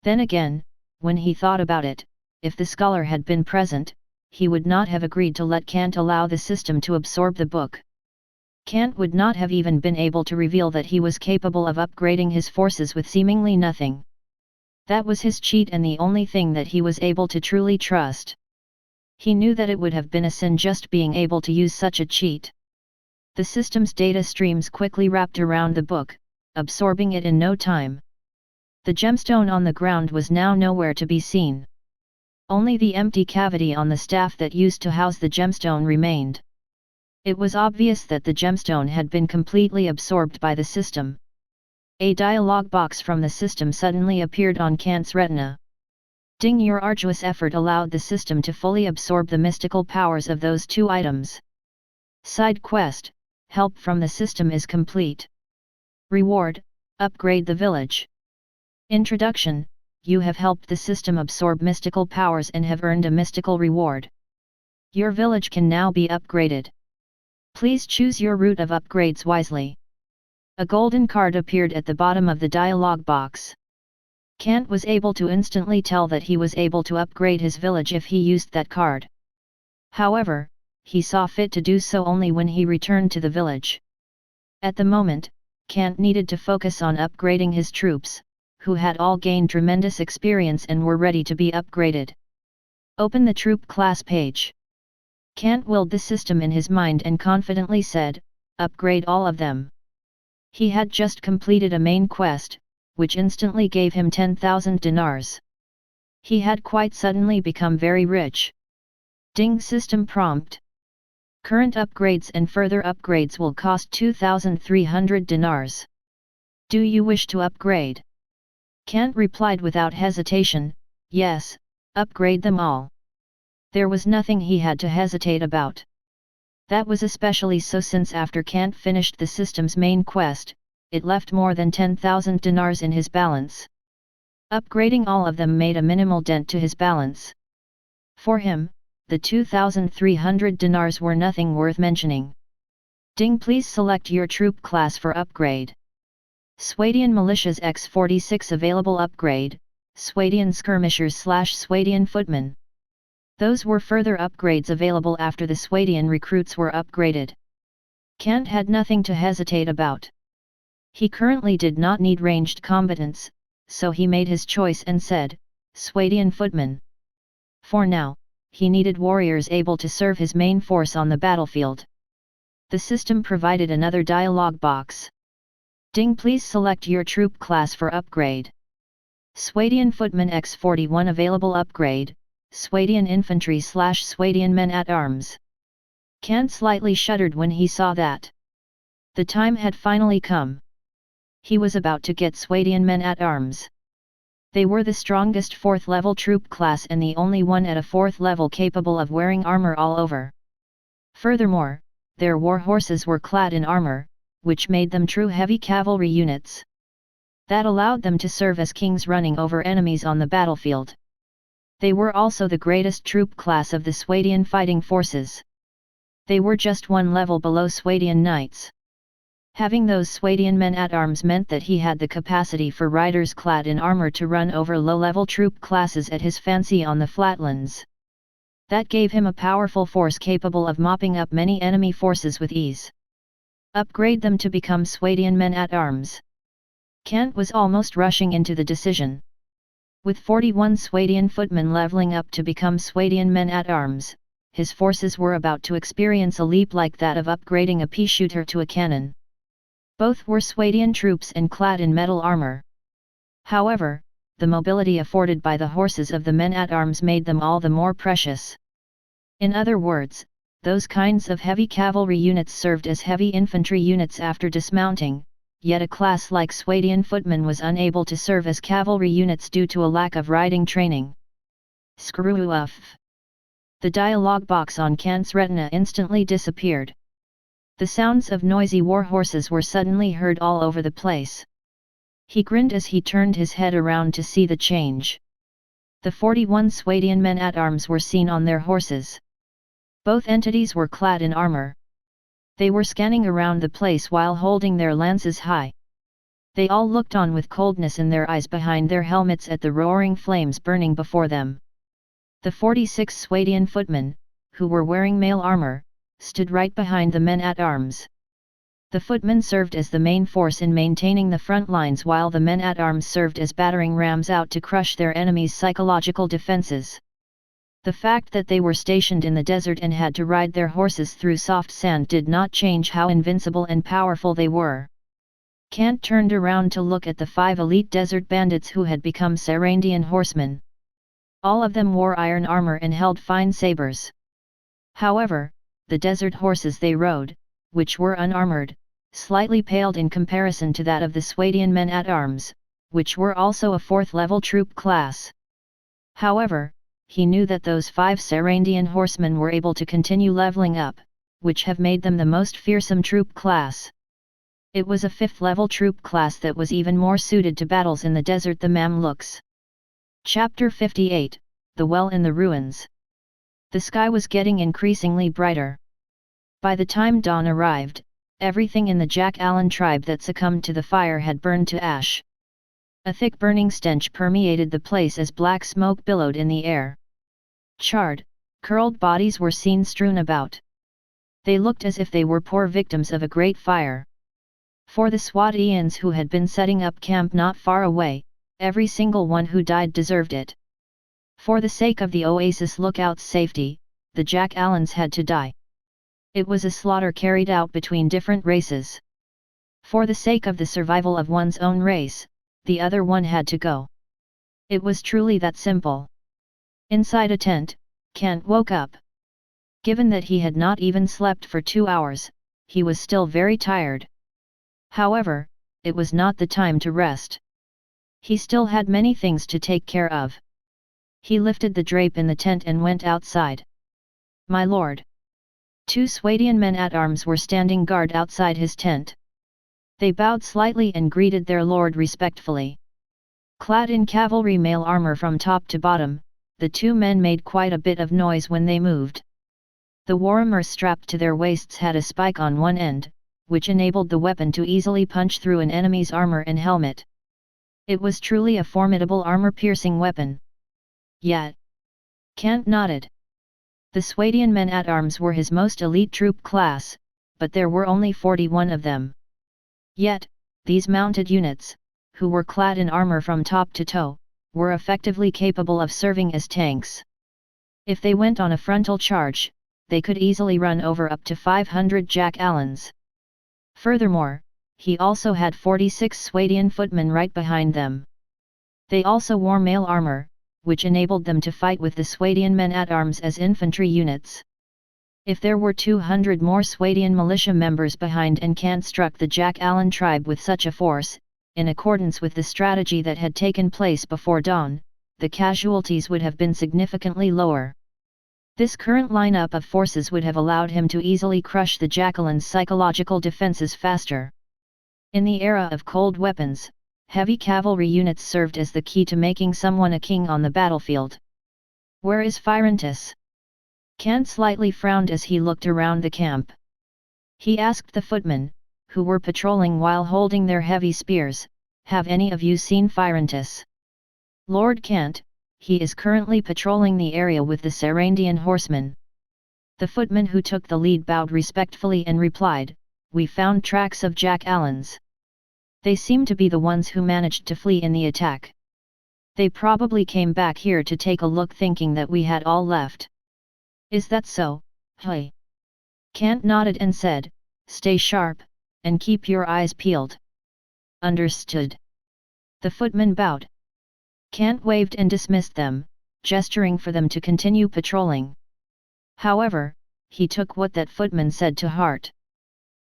Then again, when he thought about it, if the scholar had been present, he would not have agreed to let Kant allow the system to absorb the book. Kant would not have even been able to reveal that he was capable of upgrading his forces with seemingly nothing. That was his cheat and the only thing that he was able to truly trust. He knew that it would have been a sin just being able to use such a cheat. The system's data streams quickly wrapped around the book, absorbing it in no time. The gemstone on the ground was now nowhere to be seen. Only the empty cavity on the staff that used to house the gemstone remained. It was obvious that the gemstone had been completely absorbed by the system. A dialog box from the system suddenly appeared on Kant's retina. Your arduous effort allowed the system to fully absorb the mystical powers of those two items. Side quest, help from the system is complete. Reward, upgrade the village. Introduction, you have helped the system absorb mystical powers and have earned a mystical reward. Your village can now be upgraded. Please choose your route of upgrades wisely. A golden card appeared at the bottom of the dialog box. Kant was able to instantly tell that he was able to upgrade his village if he used that card. However, he saw fit to do so only when he returned to the village. At the moment, Kant needed to focus on upgrading his troops, who had all gained tremendous experience and were ready to be upgraded. Open the troop class page. Kant willed the system in his mind and confidently said, upgrade all of them. He had just completed a main quest, which instantly gave him 10,000 dinars. He had quite suddenly become very rich. Ding system prompt. Current upgrades and further upgrades will cost 2,300 dinars. Do you wish to upgrade? Kant replied without hesitation, yes, upgrade them all. There was nothing he had to hesitate about. That was especially so since after Kant finished the system's main quest, it left more than 10,000 dinars in his balance. Upgrading all of them made a minimal dent to his balance. For him, the 2,300 dinars were nothing worth mentioning. Ding, please select your troop class for upgrade. Swadian Militias X46 available upgrade, Swadian Skirmishers / Swadian Footmen. Those were further upgrades available after the Swadian recruits were upgraded. Kant had nothing to hesitate about. He currently did not need ranged combatants, so he made his choice and said, Swadian Footmen. For now, he needed warriors able to serve his main force on the battlefield. The system provided another dialog box. Ding, please select your troop class for upgrade. Swadian Footmen X41 available upgrade, Swadian Infantry / Swadian Men-at-Arms. Kant slightly shuddered when he saw that. The time had finally come. He was about to get Swadian Men-at-Arms. They were the strongest 4th level troop class and the only one at a 4th level capable of wearing armor all over. Furthermore, their war horses were clad in armor, which made them true heavy cavalry units. That allowed them to serve as kings running over enemies on the battlefield. They were also the greatest troop class of the Swadian fighting forces. They were just one level below Swadian knights. Having those Swadian men-at-arms meant that he had the capacity for riders clad in armor to run over low-level troop classes at his fancy on the flatlands. That gave him a powerful force capable of mopping up many enemy forces with ease. Upgrade them to become Swadian men-at-arms. Kant was almost rushing into the decision. With 41 Swadian footmen leveling up to become Swadian men-at-arms, his forces were about to experience a leap like that of upgrading a pea shooter to a cannon. Both were Swadian troops and clad in metal armor. However, the mobility afforded by the horses of the men-at-arms made them all the more precious. In other words, those kinds of heavy cavalry units served as heavy infantry units after dismounting, yet a class like Swadian footmen was unable to serve as cavalry units due to a lack of riding training. Screw off! The dialog box on Kant's retina instantly disappeared. The sounds of noisy war horses were suddenly heard all over the place. He grinned as he turned his head around to see the change. The 41 Swadian men-at-arms were seen on their horses. Both entities were clad in armor. They were scanning around the place while holding their lances high. They all looked on with coldness in their eyes behind their helmets at the roaring flames burning before them. The 46 Swadian footmen, who were wearing mail armor, stood right behind the men-at-arms. The footmen served as the main force in maintaining the front lines while the men-at-arms served as battering rams out to crush their enemies' psychological defenses. The fact that they were stationed in the desert and had to ride their horses through soft sand did not change how invincible and powerful they were. Kant turned around to look at the 5 elite desert bandits who had become Sarandian horsemen. All of them wore iron armor and held fine sabers. However, the desert horses they rode, which were unarmored, slightly paled in comparison to that of the Swadian men-at-arms, which were also a 4th level troop class. However, he knew that those 5 Swadian horsemen were able to continue leveling up, which have made them the most fearsome troop class. It was a 5th level troop class that was even more suited to battles in the desert, the Mamluks. Chapter 58, The Well in the Ruins. The sky was getting increasingly brighter. By the time dawn arrived, everything in the Jack Allen tribe that succumbed to the fire had burned to ash. A thick burning stench permeated the place as black smoke billowed in the air. Charred, curled bodies were seen strewn about. They looked as if they were poor victims of a great fire. For the Swadians who had been setting up camp not far away, every single one who died deserved it. For the sake of the Oasis lookout's safety, the Jack Allens had to die. It was a slaughter carried out between different races. For the sake of the survival of one's own race, the other one had to go. It was truly that simple. Inside a tent, Kant woke up. Given that he had not even slept for 2 hours, he was still very tired. However, it was not the time to rest. He still had many things to take care of. He lifted the drape in the tent and went outside. "My lord." 2 Swadian men-at-arms were standing guard outside his tent. They bowed slightly and greeted their lord respectfully. Clad in cavalry mail armor from top to bottom, the 2 men made quite a bit of noise when they moved. The warhammer strapped to their waists had a spike on one end, which enabled the weapon to easily punch through an enemy's armor and helmet. It was truly a formidable armor-piercing weapon. Yet, Kant nodded. The Swadian men-at-arms were his most elite troop class, but there were only 41 of them. Yet, these mounted units, who were clad in armor from top to toe, were effectively capable of serving as tanks. If they went on a frontal charge, they could easily run over up to 500 Jack Allens. Furthermore, he also had 46 Swadian footmen right behind them. They also wore mail armor, which enabled them to fight with the Swadian men-at-arms as infantry units. If there were 200 more Swadian militia members behind and Kant struck the Jack Allen tribe with such a force, in accordance with the strategy that had taken place before dawn, the casualties would have been significantly lower. This current lineup of forces would have allowed him to easily crush the Jackalan's psychological defenses faster. In the era of cold weapons, heavy cavalry units served as the key to making someone a king on the battlefield. "Where is Firentus?" Kant slightly frowned as he looked around the camp. He asked the footmen, who were patrolling while holding their heavy spears, "Have any of you seen Firentus?" "Lord Kant, he is currently patrolling the area with the Swadian horsemen." The footman who took the lead bowed respectfully and replied, "We found tracks of Jack Allens. They seem to be the ones who managed to flee in the attack. They probably came back here to take a look thinking that we had all left." "Is that so, Hui?" Kant nodded and said, "Stay sharp, and keep your eyes peeled." "Understood." The footman bowed. Kant waved and dismissed them, gesturing for them to continue patrolling. However, he took what that footman said to heart.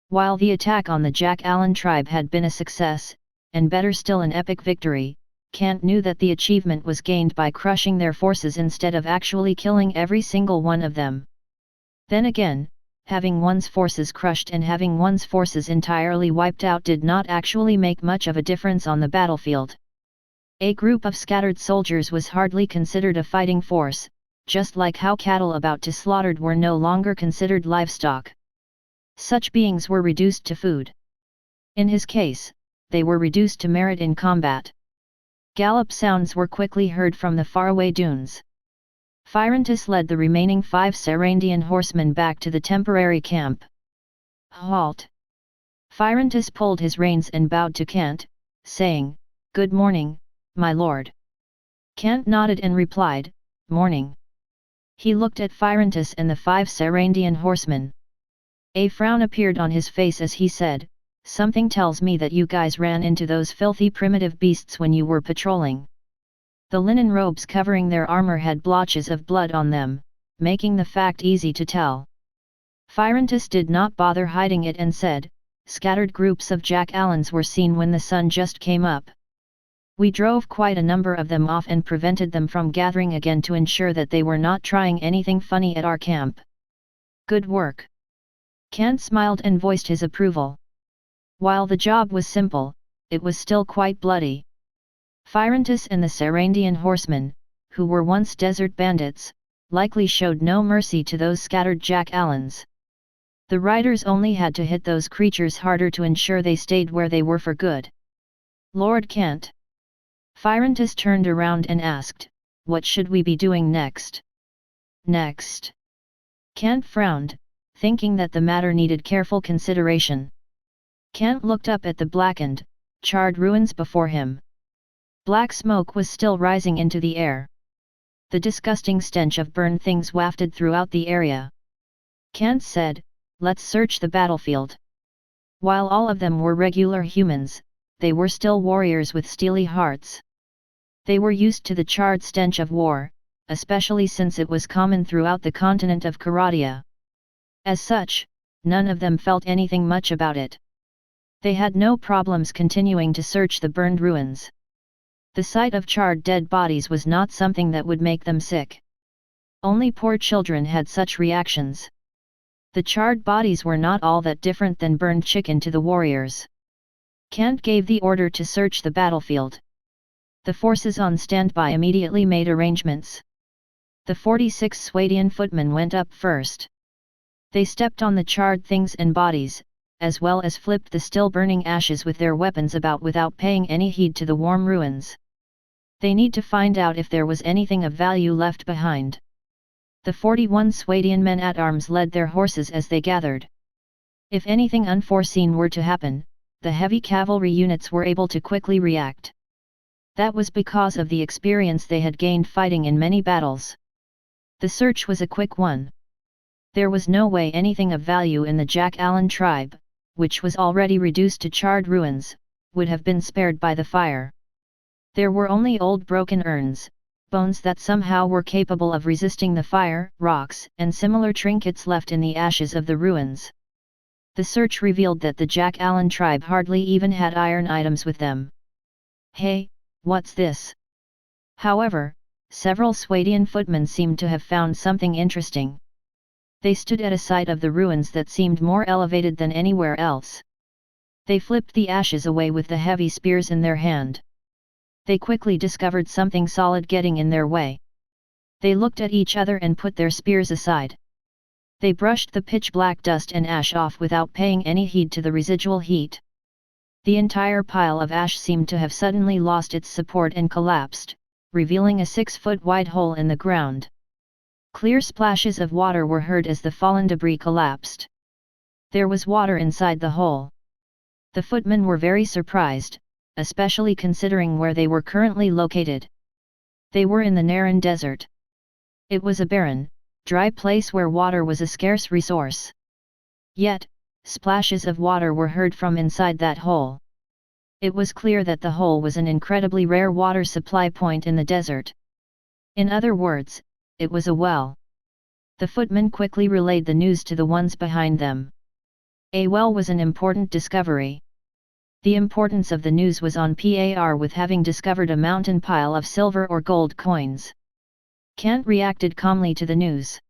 While the attack on the Jack Allen tribe had been a success, and better still an epic victory, Kant knew that the achievement was gained by crushing their forces instead of actually killing every single one of them. Then again, having one's forces crushed and having one's forces entirely wiped out did not actually make much of a difference on the battlefield. A group of scattered soldiers was hardly considered a fighting force, just like how cattle about to slaughtered were no longer considered livestock. Such beings were reduced to food. In his case, they were reduced to merit in combat. Gallop sounds were quickly heard from the faraway dunes. Firentus led the remaining 5 Swadian horsemen back to the temporary camp. "Halt!" Firentus pulled his reins and bowed to Kant, saying, "Good morning, my lord." Kant nodded and replied, "Morning." He looked at Firentus and the 5 Swadian horsemen. A frown appeared on his face as he said, "Something tells me that you guys ran into those filthy primitive beasts when you were patrolling." The linen robes covering their armor had blotches of blood on them, making the fact easy to tell. Firentus did not bother hiding it and said, "Scattered groups of Jack Allens were seen when the sun just came up." We drove quite a number of them off and prevented them from gathering again to ensure that they were not trying anything funny at our camp. Good work. Kant smiled and voiced his approval. While the job was simple, it was still quite bloody. Phyrantus and the Sarandian horsemen, who were once desert bandits, likely showed no mercy to those scattered jack-allans. The riders only had to hit those creatures harder to ensure they stayed where they were for good. Lord Kant. Phyrantus turned around and asked, "What should we be doing next?" Next. Kant frowned, thinking that the matter needed careful consideration. Kant looked up at the blackened, charred ruins before him. Black smoke was still rising into the air. The disgusting stench of burned things wafted throughout the area. Kant said, "Let's search the battlefield." While all of them were regular humans, they were still warriors with steely hearts. They were used to the charred stench of war, especially since it was common throughout the continent of Karadia. As such, none of them felt anything much about it. They had no problems continuing to search the burned ruins. The sight of charred dead bodies was not something that would make them sick. Only poor children had such reactions. The charred bodies were not all that different than burned chicken to the warriors. Kant gave the order to search the battlefield. The forces on standby immediately made arrangements. The 46 Swadian footmen went up first. They stepped on the charred things and bodies, as well as flipped the still burning ashes with their weapons about without paying any heed to the warm ruins. They need to find out if there was anything of value left behind. The 41 Swadian men-at-arms led their horses as they gathered. If anything unforeseen were to happen, the heavy cavalry units were able to quickly react. That was because of the experience they had gained fighting in many battles. The search was a quick one. There was no way anything of value in the Jack-Allan tribe, which was already reduced to charred ruins, would have been spared by the fire. There were only old broken urns, bones that somehow were capable of resisting the fire, rocks, and similar trinkets left in the ashes of the ruins. The search revealed that the Jack-Allan tribe hardly even had iron items with them. "Hey, what's this?" However, several Swadian footmen seemed to have found something interesting. They stood at a site of the ruins that seemed more elevated than anywhere else. They flipped the ashes away with the heavy spears in their hand. They quickly discovered something solid getting in their way. They looked at each other and put their spears aside. They brushed the pitch-black dust and ash off without paying any heed to the residual heat. The entire pile of ash seemed to have suddenly lost its support and collapsed, revealing a 6-foot-wide hole in the ground. Clear splashes of water were heard as the fallen debris collapsed. There was water inside the hole. The footmen were very surprised, especially considering where they were currently located. They were in the Naran desert. It was a barren, dry place where water was a scarce resource. Yet, splashes of water were heard from inside that hole. It was clear that the hole was an incredibly rare water supply point in the desert. In other words, it was a well. The footmen quickly relayed the news to the ones behind them. A well was an important discovery. The importance of the news was on par with having discovered a mountain pile of silver or gold coins. Kant reacted calmly to the news.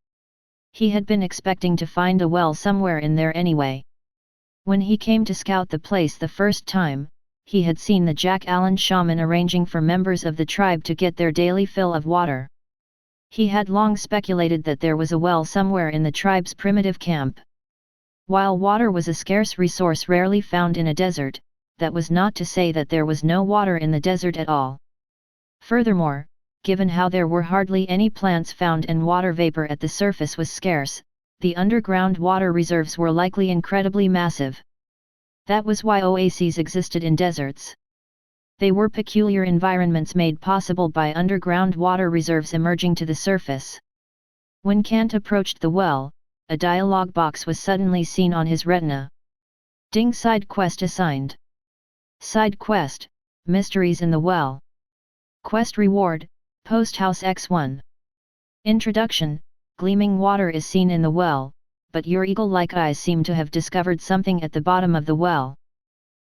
He had been expecting to find a well somewhere in there anyway. When he came to scout the place the first time, he had seen the Jack-Allan shaman arranging for members of the tribe to get their daily fill of water. He had long speculated that there was a well somewhere in the tribe's primitive camp. While water was a scarce resource rarely found in a desert, that was not to say that there was no water in the desert at all. Furthermore, given how there were hardly any plants found and water vapor at the surface was scarce, the underground water reserves were likely incredibly massive. That was why oases existed in deserts. They were peculiar environments made possible by underground water reserves emerging to the surface. When Kant approached the well, a dialog box was suddenly seen on his retina. Ding, side quest assigned. Side quest, Mysteries in the Well. Quest reward, Post House X1. Introduction, gleaming water is seen in the well, but your eagle-like eyes seem to have discovered something at the bottom of the well.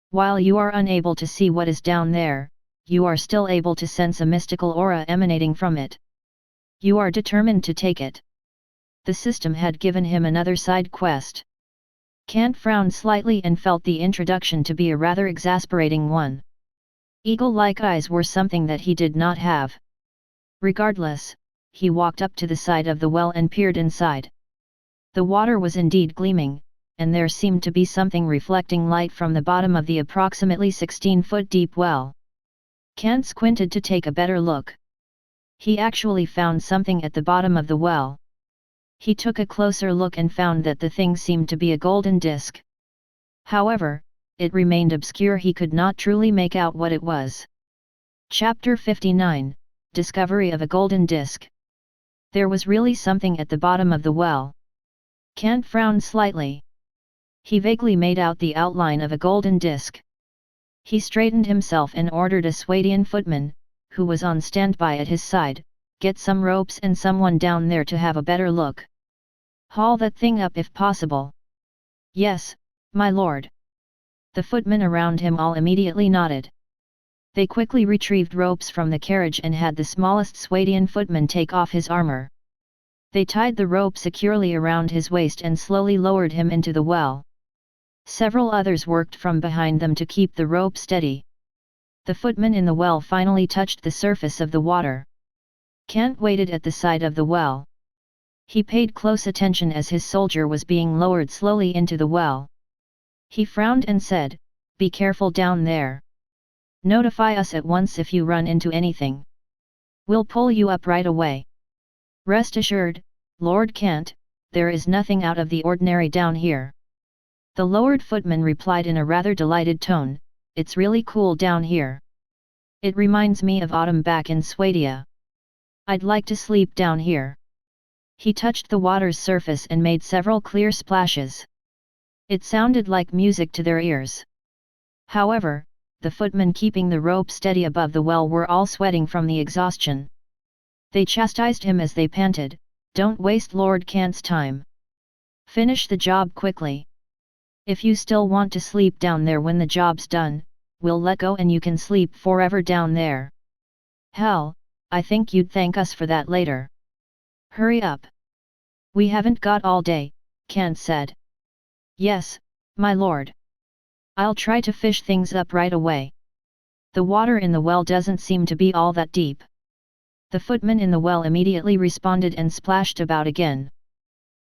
While you are unable to see what is down there, you are still able to sense a mystical aura emanating from it. You are determined to take it. The system had given him another side quest. Kant frowned slightly and felt the introduction to be a rather exasperating one. Eagle-like eyes were something that he did not have. Regardless, he walked up to the side of the well and peered inside. The water was indeed gleaming, and there seemed to be something reflecting light from the bottom of the approximately 16-foot deep well. Kant squinted to take a better look. He actually found something at the bottom of the well. He took a closer look and found that the thing seemed to be a golden disc. However, it remained obscure. He could not truly make out what it was. Chapter 59, Discovery of a Golden Disc. There was really something at the bottom of the well. Kant frowned slightly. He vaguely made out the outline of a golden disc. He straightened himself and ordered a Swadian footman, who was on standby at his side, get some ropes and someone down there to have a better look. Haul that thing up if possible. Yes, my lord. The footmen around him all immediately nodded. They quickly retrieved ropes from the carriage and had the smallest Swadian footman take off his armor. They tied the rope securely around his waist and slowly lowered him into the well. Several others worked from behind them to keep the rope steady. The footman in the well finally touched the surface of the water. Kant waited at the side of the well. He paid close attention as his soldier was being lowered slowly into the well. He frowned and said, "Be careful down there. Notify us at once if you run into anything. We'll pull you up right away." "Rest assured, Lord Kant, there is nothing out of the ordinary down here." The lowered footman replied in a rather delighted tone, "It's really cool down here. It reminds me of autumn back in Swadia. I'd like to sleep down here." He touched the water's surface and made several clear splashes. It sounded like music to their ears. However, the footmen keeping the rope steady above the well were all sweating from the exhaustion. They chastised him as they panted, "Don't waste Lord Kant's time. Finish the job quickly. If you still want to sleep down there when the job's done, we'll let go and you can sleep forever down there. Hell, I think you'd thank us for that later. Hurry up. We haven't got all day," Kant said. "Yes, my lord. I'll try to fish things up right away. The water in the well doesn't seem to be all that deep." The footman in the well immediately responded and splashed about again.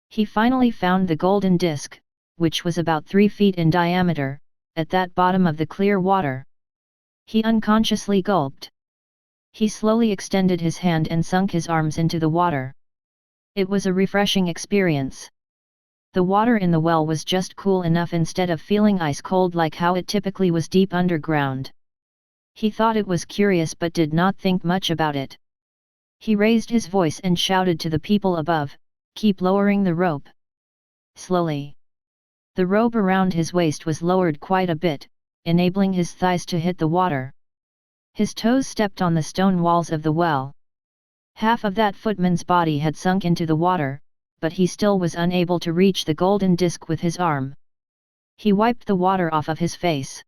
He finally found the golden disc, which was about 3 feet in diameter, at that bottom of the clear water. He unconsciously gulped. He slowly extended his hand and sunk his arms into the water. It was a refreshing experience. The water in the well was just cool enough instead of feeling ice cold like how it typically was deep underground. He thought it was curious but did not think much about it. He raised his voice and shouted to the people above, "Keep lowering the rope." Slowly. The rope around his waist was lowered quite a bit, enabling his thighs to hit the water. His toes stepped on the stone walls of the well. Half of that footman's body had sunk into the water, but he still was unable to reach the golden disc with his arm. He wiped the water off of his face.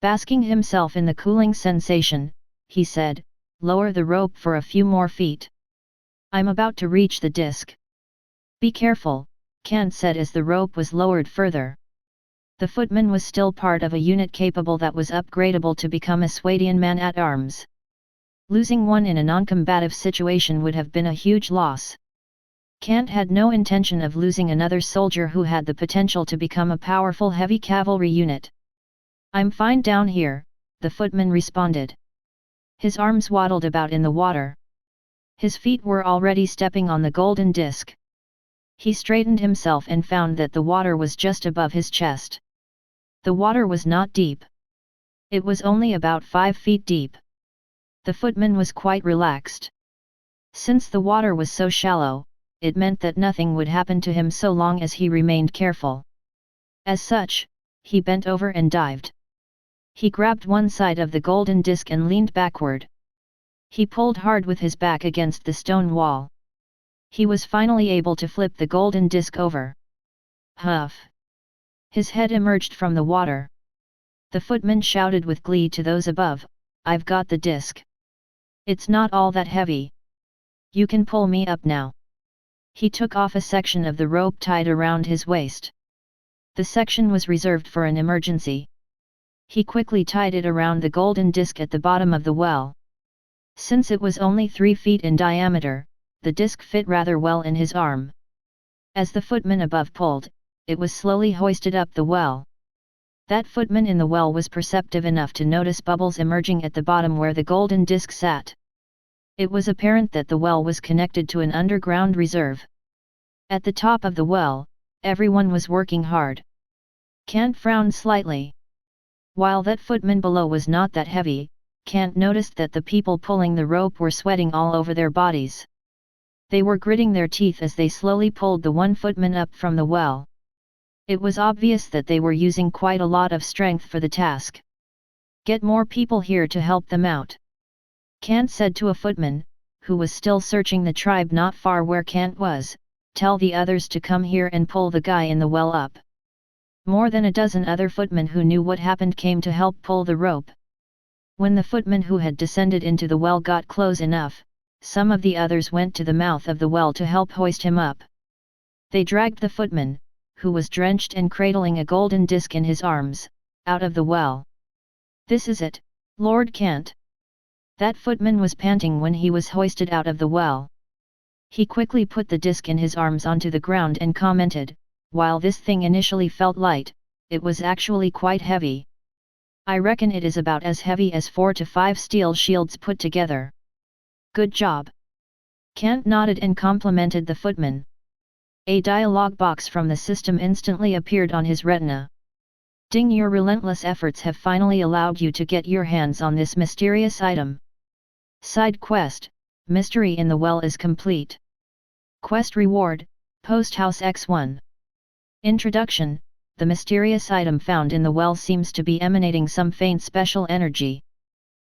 Basking himself in the cooling sensation, he said, "Lower the rope for a few more feet. I'm about to reach the disc." "Be careful," Kant said as the rope was lowered further. The footman was still part of a unit capable that was upgradable to become a Swadian man-at-arms. Losing one in a non-combative situation would have been a huge loss. Kant had no intention of losing another soldier who had the potential to become a powerful heavy cavalry unit. "I'm fine down here," the footman responded. His arms waddled about in the water. His feet were already stepping on the golden disc. He straightened himself and found that the water was just above his chest. The water was not deep. It was only about 5 feet deep. The footman was quite relaxed. Since the water was so shallow, it meant that nothing would happen to him so long as he remained careful. As such, he bent over and dived. He grabbed one side of the golden disc and leaned backward. He pulled hard with his back against the stone wall. He was finally able to flip the golden disc over. Huff! His head emerged from the water. The footman shouted with glee to those above, I've got the disc. It's not all that heavy. You can pull me up now. He took off a section of the rope tied around his waist. The section was reserved for an emergency. He quickly tied it around the golden disc at the bottom of the well. Since it was only 3 feet in diameter, the disc fit rather well in his arm. As the footman above pulled, it was slowly hoisted up the well. That footman in the well was perceptive enough to notice bubbles emerging at the bottom where the golden disc sat. It was apparent that the well was connected to an underground reserve. At the top of the well, everyone was working hard. Kant frowned slightly. While that footman below was not that heavy, Kant noticed that the people pulling the rope were sweating all over their bodies. They were gritting their teeth as they slowly pulled the one footman up from the well. It was obvious that they were using quite a lot of strength for the task. Get more people here to help them out. Kant said to a footman, who was still searching the tribe not far where Kant was, tell the others to come here and pull the guy in the well up. More than a dozen other footmen who knew what happened came to help pull the rope. When the footman who had descended into the well got close enough, some of the others went to the mouth of the well to help hoist him up. They dragged the footman, who was drenched and cradling a golden disc in his arms, out of the well. This is it, Lord Kant. That footman was panting when he was hoisted out of the well. He quickly put the disc in his arms onto the ground and commented, while this thing initially felt light, it was actually quite heavy. I reckon it is about as heavy as 4 to 5 steel shields put together. Good job. Kant nodded and complimented the footman. A dialog box from the system instantly appeared on his retina. Ding, your relentless efforts have finally allowed you to get your hands on this mysterious item. Side quest, Mystery in the Well is complete. Quest reward, Post House X1. Introduction, the mysterious item found in the well seems to be emanating some faint special energy.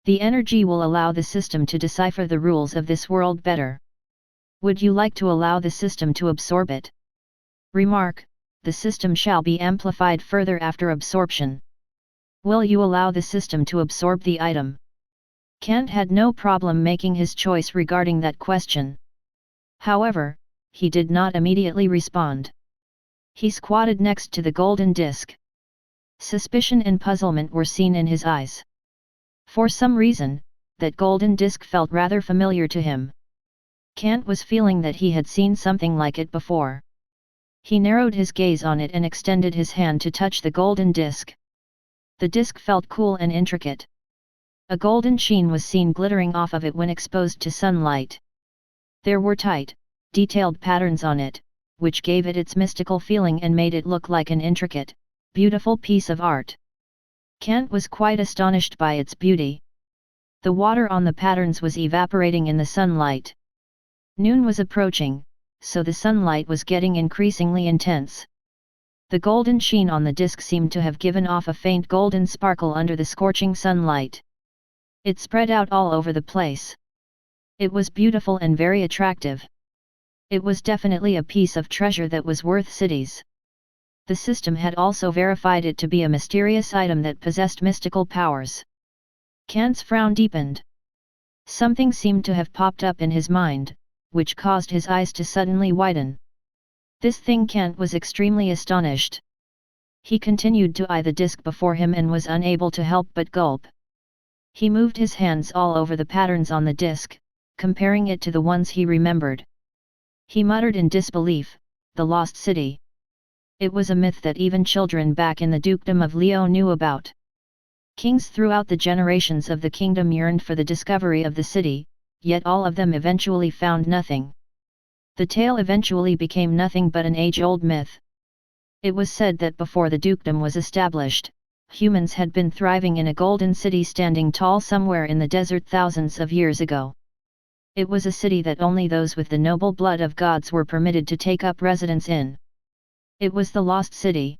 The energy will allow the system to decipher the rules of this world better. Would you like to allow the system to absorb it? Remark, the system shall be amplified further after absorption. Will you allow the system to absorb the item? Kant had no problem making his choice regarding that question. However, he did not immediately respond. He squatted next to the golden disc. Suspicion and puzzlement were seen in his eyes. For some reason, that golden disc felt rather familiar to him. Kant was feeling that he had seen something like it before. He narrowed his gaze on it and extended his hand to touch the golden disc. The disc felt cool and intricate. A golden sheen was seen glittering off of it when exposed to sunlight. There were tight, detailed patterns on it, which gave it its mystical feeling and made it look like an intricate, beautiful piece of art. Kant was quite astonished by its beauty. The water on the patterns was evaporating in the sunlight. Noon was approaching, so the sunlight was getting increasingly intense. The golden sheen on the disc seemed to have given off a faint golden sparkle under the scorching sunlight. It spread out all over the place. It was beautiful and very attractive. It was definitely a piece of treasure that was worth cities. The system had also verified it to be a mysterious item that possessed mystical powers. Kant's frown deepened. Something seemed to have popped up in his mind, which caused his eyes to suddenly widen. This thing, Kant was extremely astonished. He continued to eye the disc before him and was unable to help but gulp. He moved his hands all over the patterns on the disc, comparing it to the ones he remembered. He muttered in disbelief, the lost city. It was a myth that even children back in the dukedom of Leo knew about. Kings throughout the generations of the kingdom yearned for the discovery of the city, yet all of them eventually found nothing. The tale eventually became nothing but an age-old myth. It was said that before the dukedom was established, humans had been thriving in a golden city standing tall somewhere in the desert thousands of years ago. It was a city that only those with the noble blood of gods were permitted to take up residence in. It was the lost city.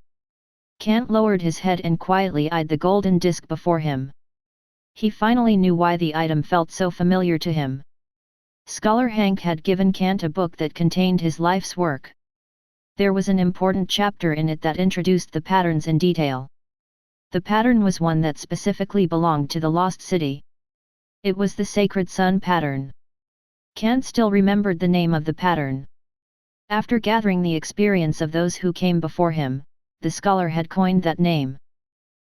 Kant lowered his head and quietly eyed the golden disc before him. He finally knew why the item felt so familiar to him. Scholar Hank had given Kant a book that contained his life's work. There was an important chapter in it that introduced the patterns in detail. The pattern was one that specifically belonged to the lost city. It was the sacred sun pattern. Kant still remembered the name of the pattern. After gathering the experience of those who came before him, the scholar had coined that name.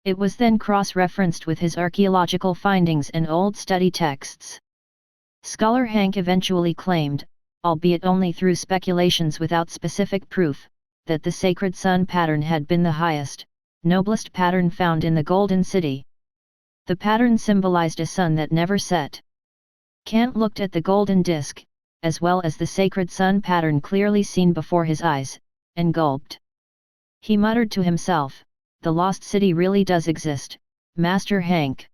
It was then cross-referenced with his archaeological findings and old study texts. Scholar Hank eventually claimed, albeit only through speculations without specific proof, that the sacred sun pattern had been the highest, noblest pattern found in the Golden City. The pattern symbolized a sun that never set. Kant looked at the golden disk, as well as the sacred sun pattern clearly seen before his eyes, and gulped. He muttered to himself, "The lost city really does exist, Master Hank."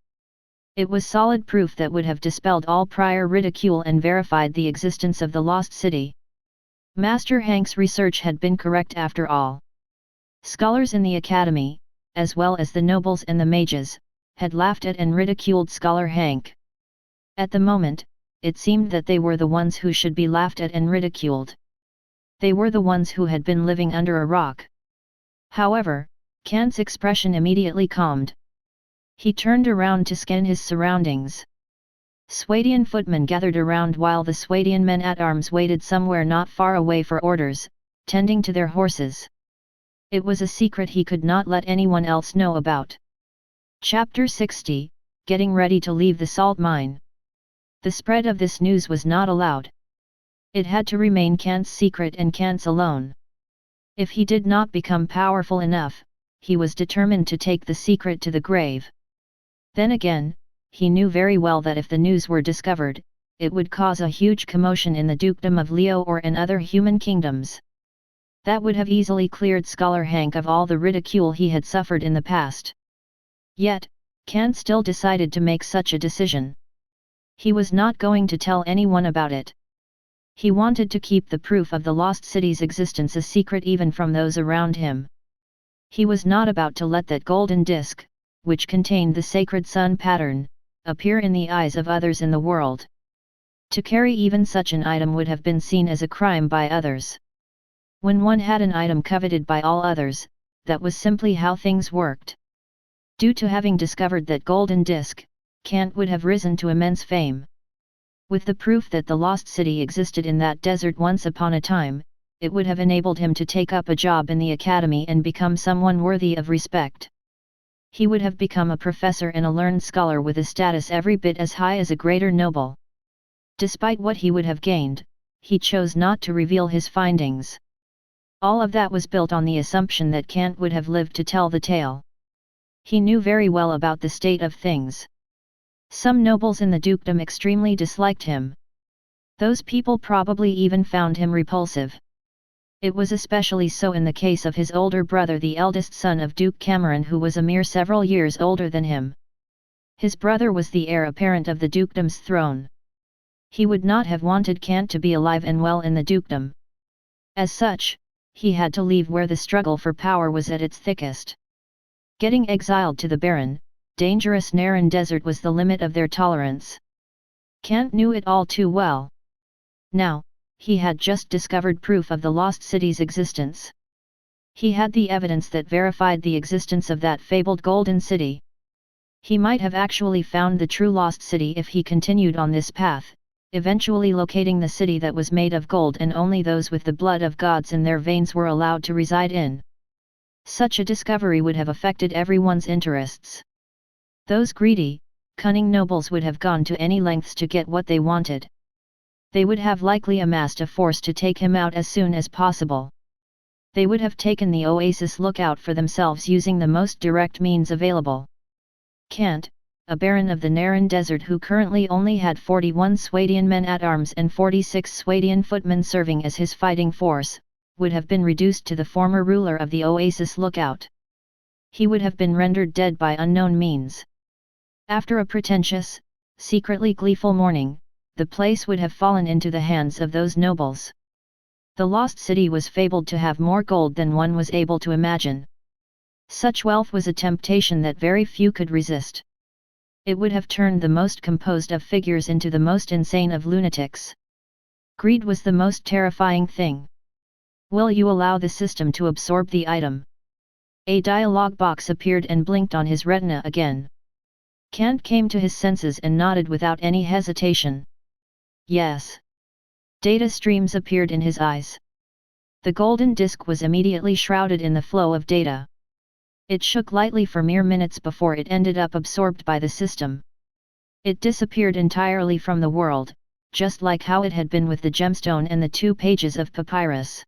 It was solid proof that would have dispelled all prior ridicule and verified the existence of the lost city. Master Hank's research had been correct after all. Scholars in the academy, as well as the nobles and the mages, had laughed at and ridiculed Scholar Hank. At the moment, it seemed that they were the ones who should be laughed at and ridiculed. They were the ones who had been living under a rock. However, Kant's expression immediately calmed. He turned around to scan his surroundings. Swadian footmen gathered around while the Swadian men-at-arms waited somewhere not far away for orders, tending to their horses. It was a secret he could not let anyone else know about. Chapter 60, Getting Ready to Leave the Salt Mine. The spread of this news was not allowed. It had to remain Kant's secret and Kant's alone. If he did not become powerful enough, he was determined to take the secret to the grave. Then again, he knew very well that if the news were discovered, it would cause a huge commotion in the dukedom of Leo or in other human kingdoms. That would have easily cleared Scholar Hank of all the ridicule he had suffered in the past. Yet, Kant still decided to make such a decision. He was not going to tell anyone about it. He wanted to keep the proof of the lost city's existence a secret even from those around him. He was not about to let that golden disk, which contained the sacred sun pattern, appear in the eyes of others in the world. To carry even such an item would have been seen as a crime by others. When one had an item coveted by all others, that was simply how things worked. Due to having discovered that golden disk, Kant would have risen to immense fame. With the proof that the lost city existed in that desert once upon a time, it would have enabled him to take up a job in the academy and become someone worthy of respect. He would have become a professor and a learned scholar with a status every bit as high as a greater noble. Despite what he would have gained, he chose not to reveal his findings. All of that was built on the assumption that Kant would have lived to tell the tale. He knew very well about the state of things. Some nobles in the dukedom extremely disliked him. Those people probably even found him repulsive. It was especially so in the case of his older brother, the eldest son of Duke Cameron, who was a mere several years older than him. His brother was the heir apparent of the dukedom's throne. He would not have wanted Kant to be alive and well in the dukedom. As such, he had to leave where the struggle for power was at its thickest. Getting exiled to the barren, dangerous Naran desert was the limit of their tolerance. Kant knew it all too well. Now, he had just discovered proof of the lost city's existence. He had the evidence that verified the existence of that fabled golden city. He might have actually found the true lost city if he continued on this path, eventually locating the city that was made of gold and only those with the blood of gods in their veins were allowed to reside in. Such a discovery would have affected everyone's interests. Those greedy, cunning nobles would have gone to any lengths to get what they wanted. They would have likely amassed a force to take him out as soon as possible. They would have taken the Oasis lookout for themselves using the most direct means available. Kant, a baron of the Naran desert who currently only had 41 Swadian men-at-arms and 46 Swadian footmen serving as his fighting force, would have been reduced to the former ruler of the Oasis lookout. He would have been rendered dead by unknown means. After a pretentious, secretly gleeful mourning, the place would have fallen into the hands of those nobles. The lost city was fabled to have more gold than one was able to imagine. Such wealth was a temptation that very few could resist. It would have turned the most composed of figures into the most insane of lunatics. Greed was the most terrifying thing. Will you allow the system to absorb the item? A dialog box appeared and blinked on his retina again. Kant came to his senses and nodded without any hesitation. Yes. Data streams appeared in his eyes. The golden disk was immediately shrouded in the flow of data. It shook lightly for mere minutes before it ended up absorbed by the system. It disappeared entirely from the world, just like how it had been with the gemstone and the 2 pages of papyrus.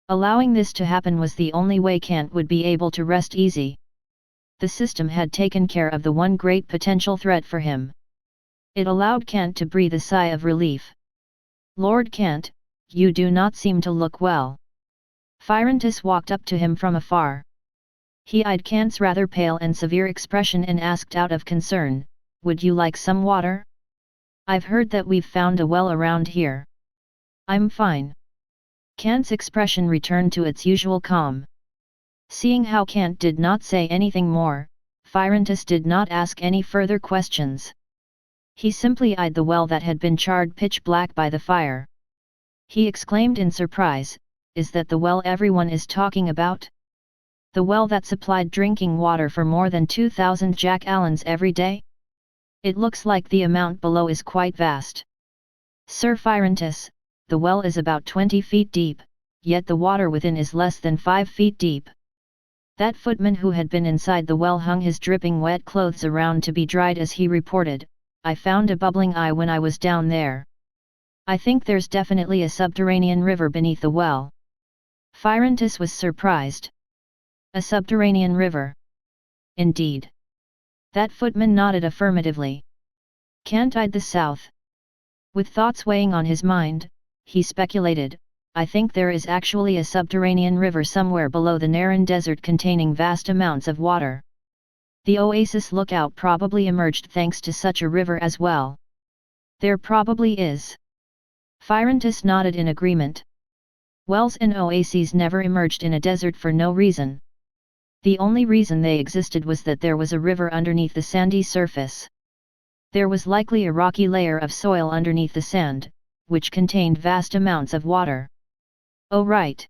Allowing this to happen was the only way Kant would be able to rest easy. The system had taken care of the one great potential threat for him. It allowed Kant to breathe a sigh of relief. Lord Kant, you do not seem to look well. Phyrantus walked up to him from afar. He eyed Kant's rather pale and severe expression and asked out of concern, would you like some water? I've heard that we've found a well around here. I'm fine. Kant's expression returned to its usual calm. Seeing how Kant did not say anything more, Phyrantus did not ask any further questions. He simply eyed the well that had been charred pitch black by the fire. He exclaimed in surprise, is that the well everyone is talking about? The well that supplied drinking water for more than 2,000 Jack Allens every day? It looks like the amount below is quite vast. Sir Phyrantus, the well is about 20 feet deep, yet the water within is less than 5 feet deep. That footman who had been inside the well hung his dripping wet clothes around to be dried as he reported, I found a bubbling eye when I was down there. I think there's definitely a subterranean river beneath the well. Phyrantus was surprised. A subterranean river. Indeed. That footman nodded affirmatively. Kant eyed the south. With thoughts weighing on his mind, he speculated, I think there is actually a subterranean river somewhere below the Naran desert containing vast amounts of water. The Oasis lookout probably emerged thanks to such a river as well. There probably is. Phyrantus nodded in agreement. Wells and oases never emerged in a desert for no reason. The only reason they existed was that there was a river underneath the sandy surface. There was likely a rocky layer of soil underneath the sand, which contained vast amounts of water. Oh right.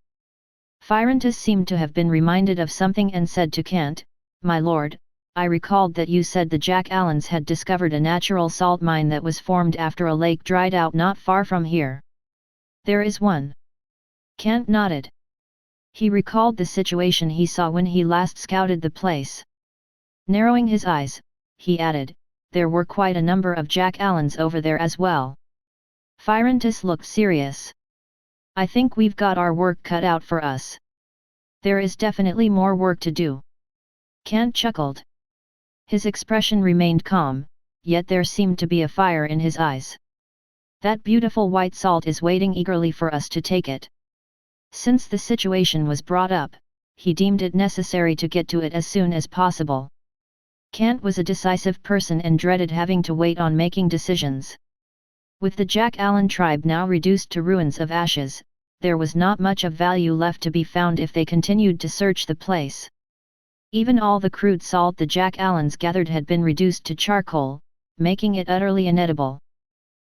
Phyrantus seemed to have been reminded of something and said to Kant, my lord, I recalled that you said the Jack Allens had discovered a natural salt mine that was formed after a lake dried out not far from here. There is one. Kant nodded. He recalled the situation he saw when he last scouted the place. Narrowing his eyes, he added, there were quite a number of Jack Allens over there as well. Phyrantus looked serious. I think we've got our work cut out for us. There is definitely more work to do. Kant chuckled. His expression remained calm, yet there seemed to be a fire in his eyes. That beautiful white salt is waiting eagerly for us to take it. Since the situation was brought up, he deemed it necessary to get to it as soon as possible. Kant was a decisive person and dreaded having to wait on making decisions. With the Jack Allen tribe now reduced to ruins of ashes, there was not much of value left to be found if they continued to search the place. Even all the crude salt the Jack Allens gathered had been reduced to charcoal, making it utterly inedible.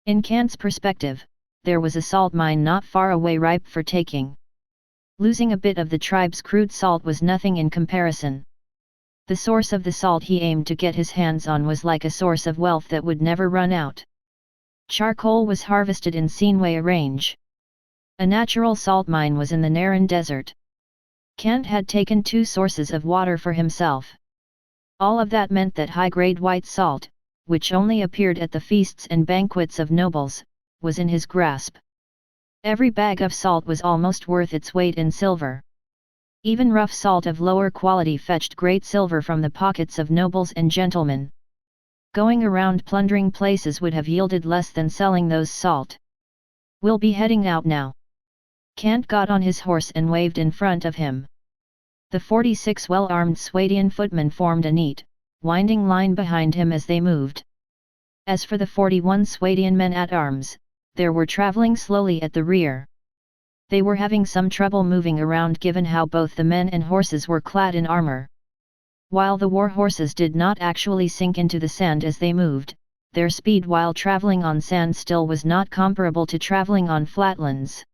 In Kant's perspective, there was a salt mine not far away ripe for taking. Losing a bit of the tribe's crude salt was nothing in comparison. The source of the salt he aimed to get his hands on was like a source of wealth that would never run out. Charcoal was harvested in Sinway Range. A natural salt mine was in the Naran Desert. Kant had taken 2 sources of water for himself. All of that meant that high-grade white salt, which only appeared at the feasts and banquets of nobles, was in his grasp. Every bag of salt was almost worth its weight in silver. Even rough salt of lower quality fetched great silver from the pockets of nobles and gentlemen. Going around plundering places would have yielded less than selling those salt. We'll be heading out now. Kant got on his horse and waved in front of him. The 46 well-armed Swadian footmen formed a neat, winding line behind him as they moved. As for the 41 Swadian men-at-arms, they were travelling slowly at the rear. They were having some trouble moving around given how both the men and horses were clad in armour. While the war horses did not actually sink into the sand as they moved, their speed while travelling on sand still was not comparable to travelling on flatlands.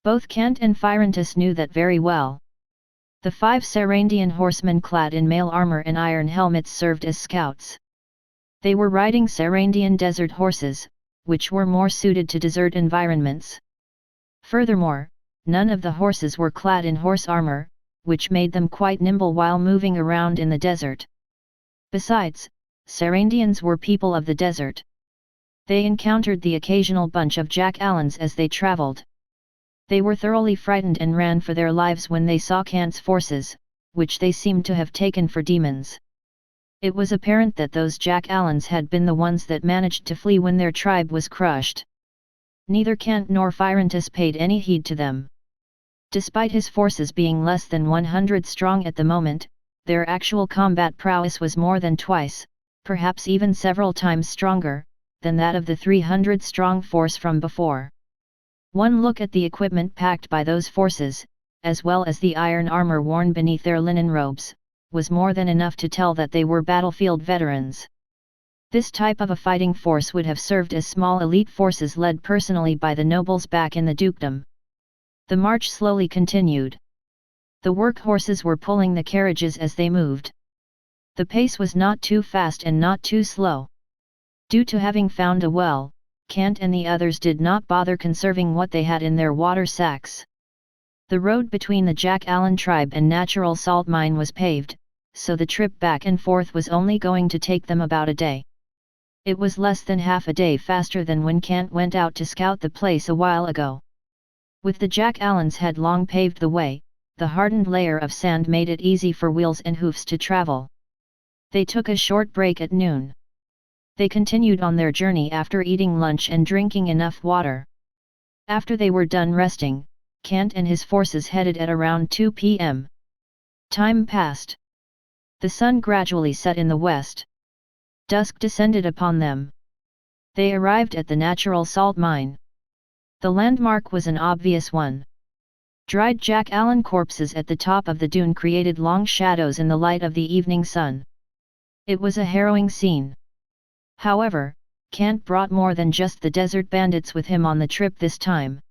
Both Kant and Phyrantus knew that very well. The 5 Sarandian horsemen clad in mail armour and iron helmets served as scouts. They were riding Swadian desert horses, which were more suited to desert environments. Furthermore, none of the horses were clad in horse armor, which made them quite nimble while moving around in the desert. Besides, Swadians were people of the desert. They encountered the occasional bunch of jackals as they traveled. They were thoroughly frightened and ran for their lives when they saw Kant's forces, which they seemed to have taken for demons. It was apparent that those jackals had been the ones that managed to flee when their tribe was crushed. Neither Kant nor Phyrantus paid any heed to them. Despite his forces being less than 100 strong at the moment, their actual combat prowess was more than twice, perhaps even several times stronger, than that of the 300-strong force from before. One look at the equipment packed by those forces, as well as the iron armor worn beneath their linen robes, was more than enough to tell that they were battlefield veterans. This type of a fighting force would have served as small elite forces led personally by the nobles back in the dukedom. The march slowly continued. The workhorses were pulling the carriages as they moved. The pace was not too fast and not too slow. Due to having found a well, Kant and the others did not bother conserving what they had in their water sacks. The road between the Jack-Allen tribe and natural salt mine was paved, so the trip back and forth was only going to take them about a day. It was less than half a day faster than when Kant went out to scout the place a while ago. With the Jack-Allens had long paved the way, the hardened layer of sand made it easy for wheels and hoofs to travel. They took a short break at noon. They continued on their journey after eating lunch and drinking enough water. After they were done resting, Kant and his forces headed at around 2 p.m. Time passed. The sun gradually set in the west. Dusk descended upon them. They arrived at the natural salt mine. The landmark was an obvious one. Dried Jack-Allen corpses at the top of the dune created long shadows in the light of the evening sun. It was a harrowing scene. However, Kant brought more than just the desert bandits with him on the trip this time.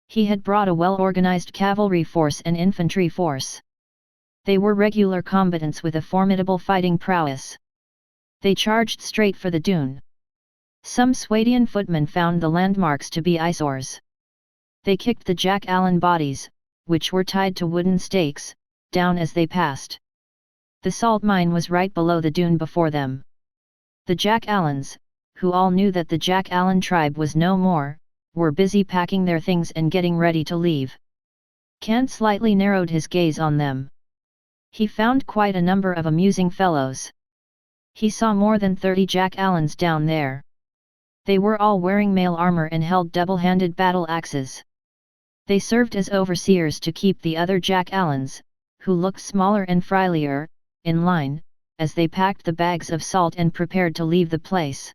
He had brought a well-organized cavalry force and infantry force. They were regular combatants with a formidable fighting prowess. They charged straight for the dune. Some Swadian footmen found the landmarks to be eyesores. They kicked the Jack-Allen bodies, which were tied to wooden stakes, down as they passed. The salt mine was right below the dune before them. The Jack-Allens, who all knew that the Jack-Allen tribe was no more, were busy packing their things and getting ready to leave. Kant slightly narrowed his gaze on them. He found quite a number of amusing fellows. He saw more than 30 Jack-Allens down there. They were all wearing mail armor and held double-handed battle axes. They served as overseers to keep the other Jack-Allens, who looked smaller and frilier, in line, as they packed the bags of salt and prepared to leave the place.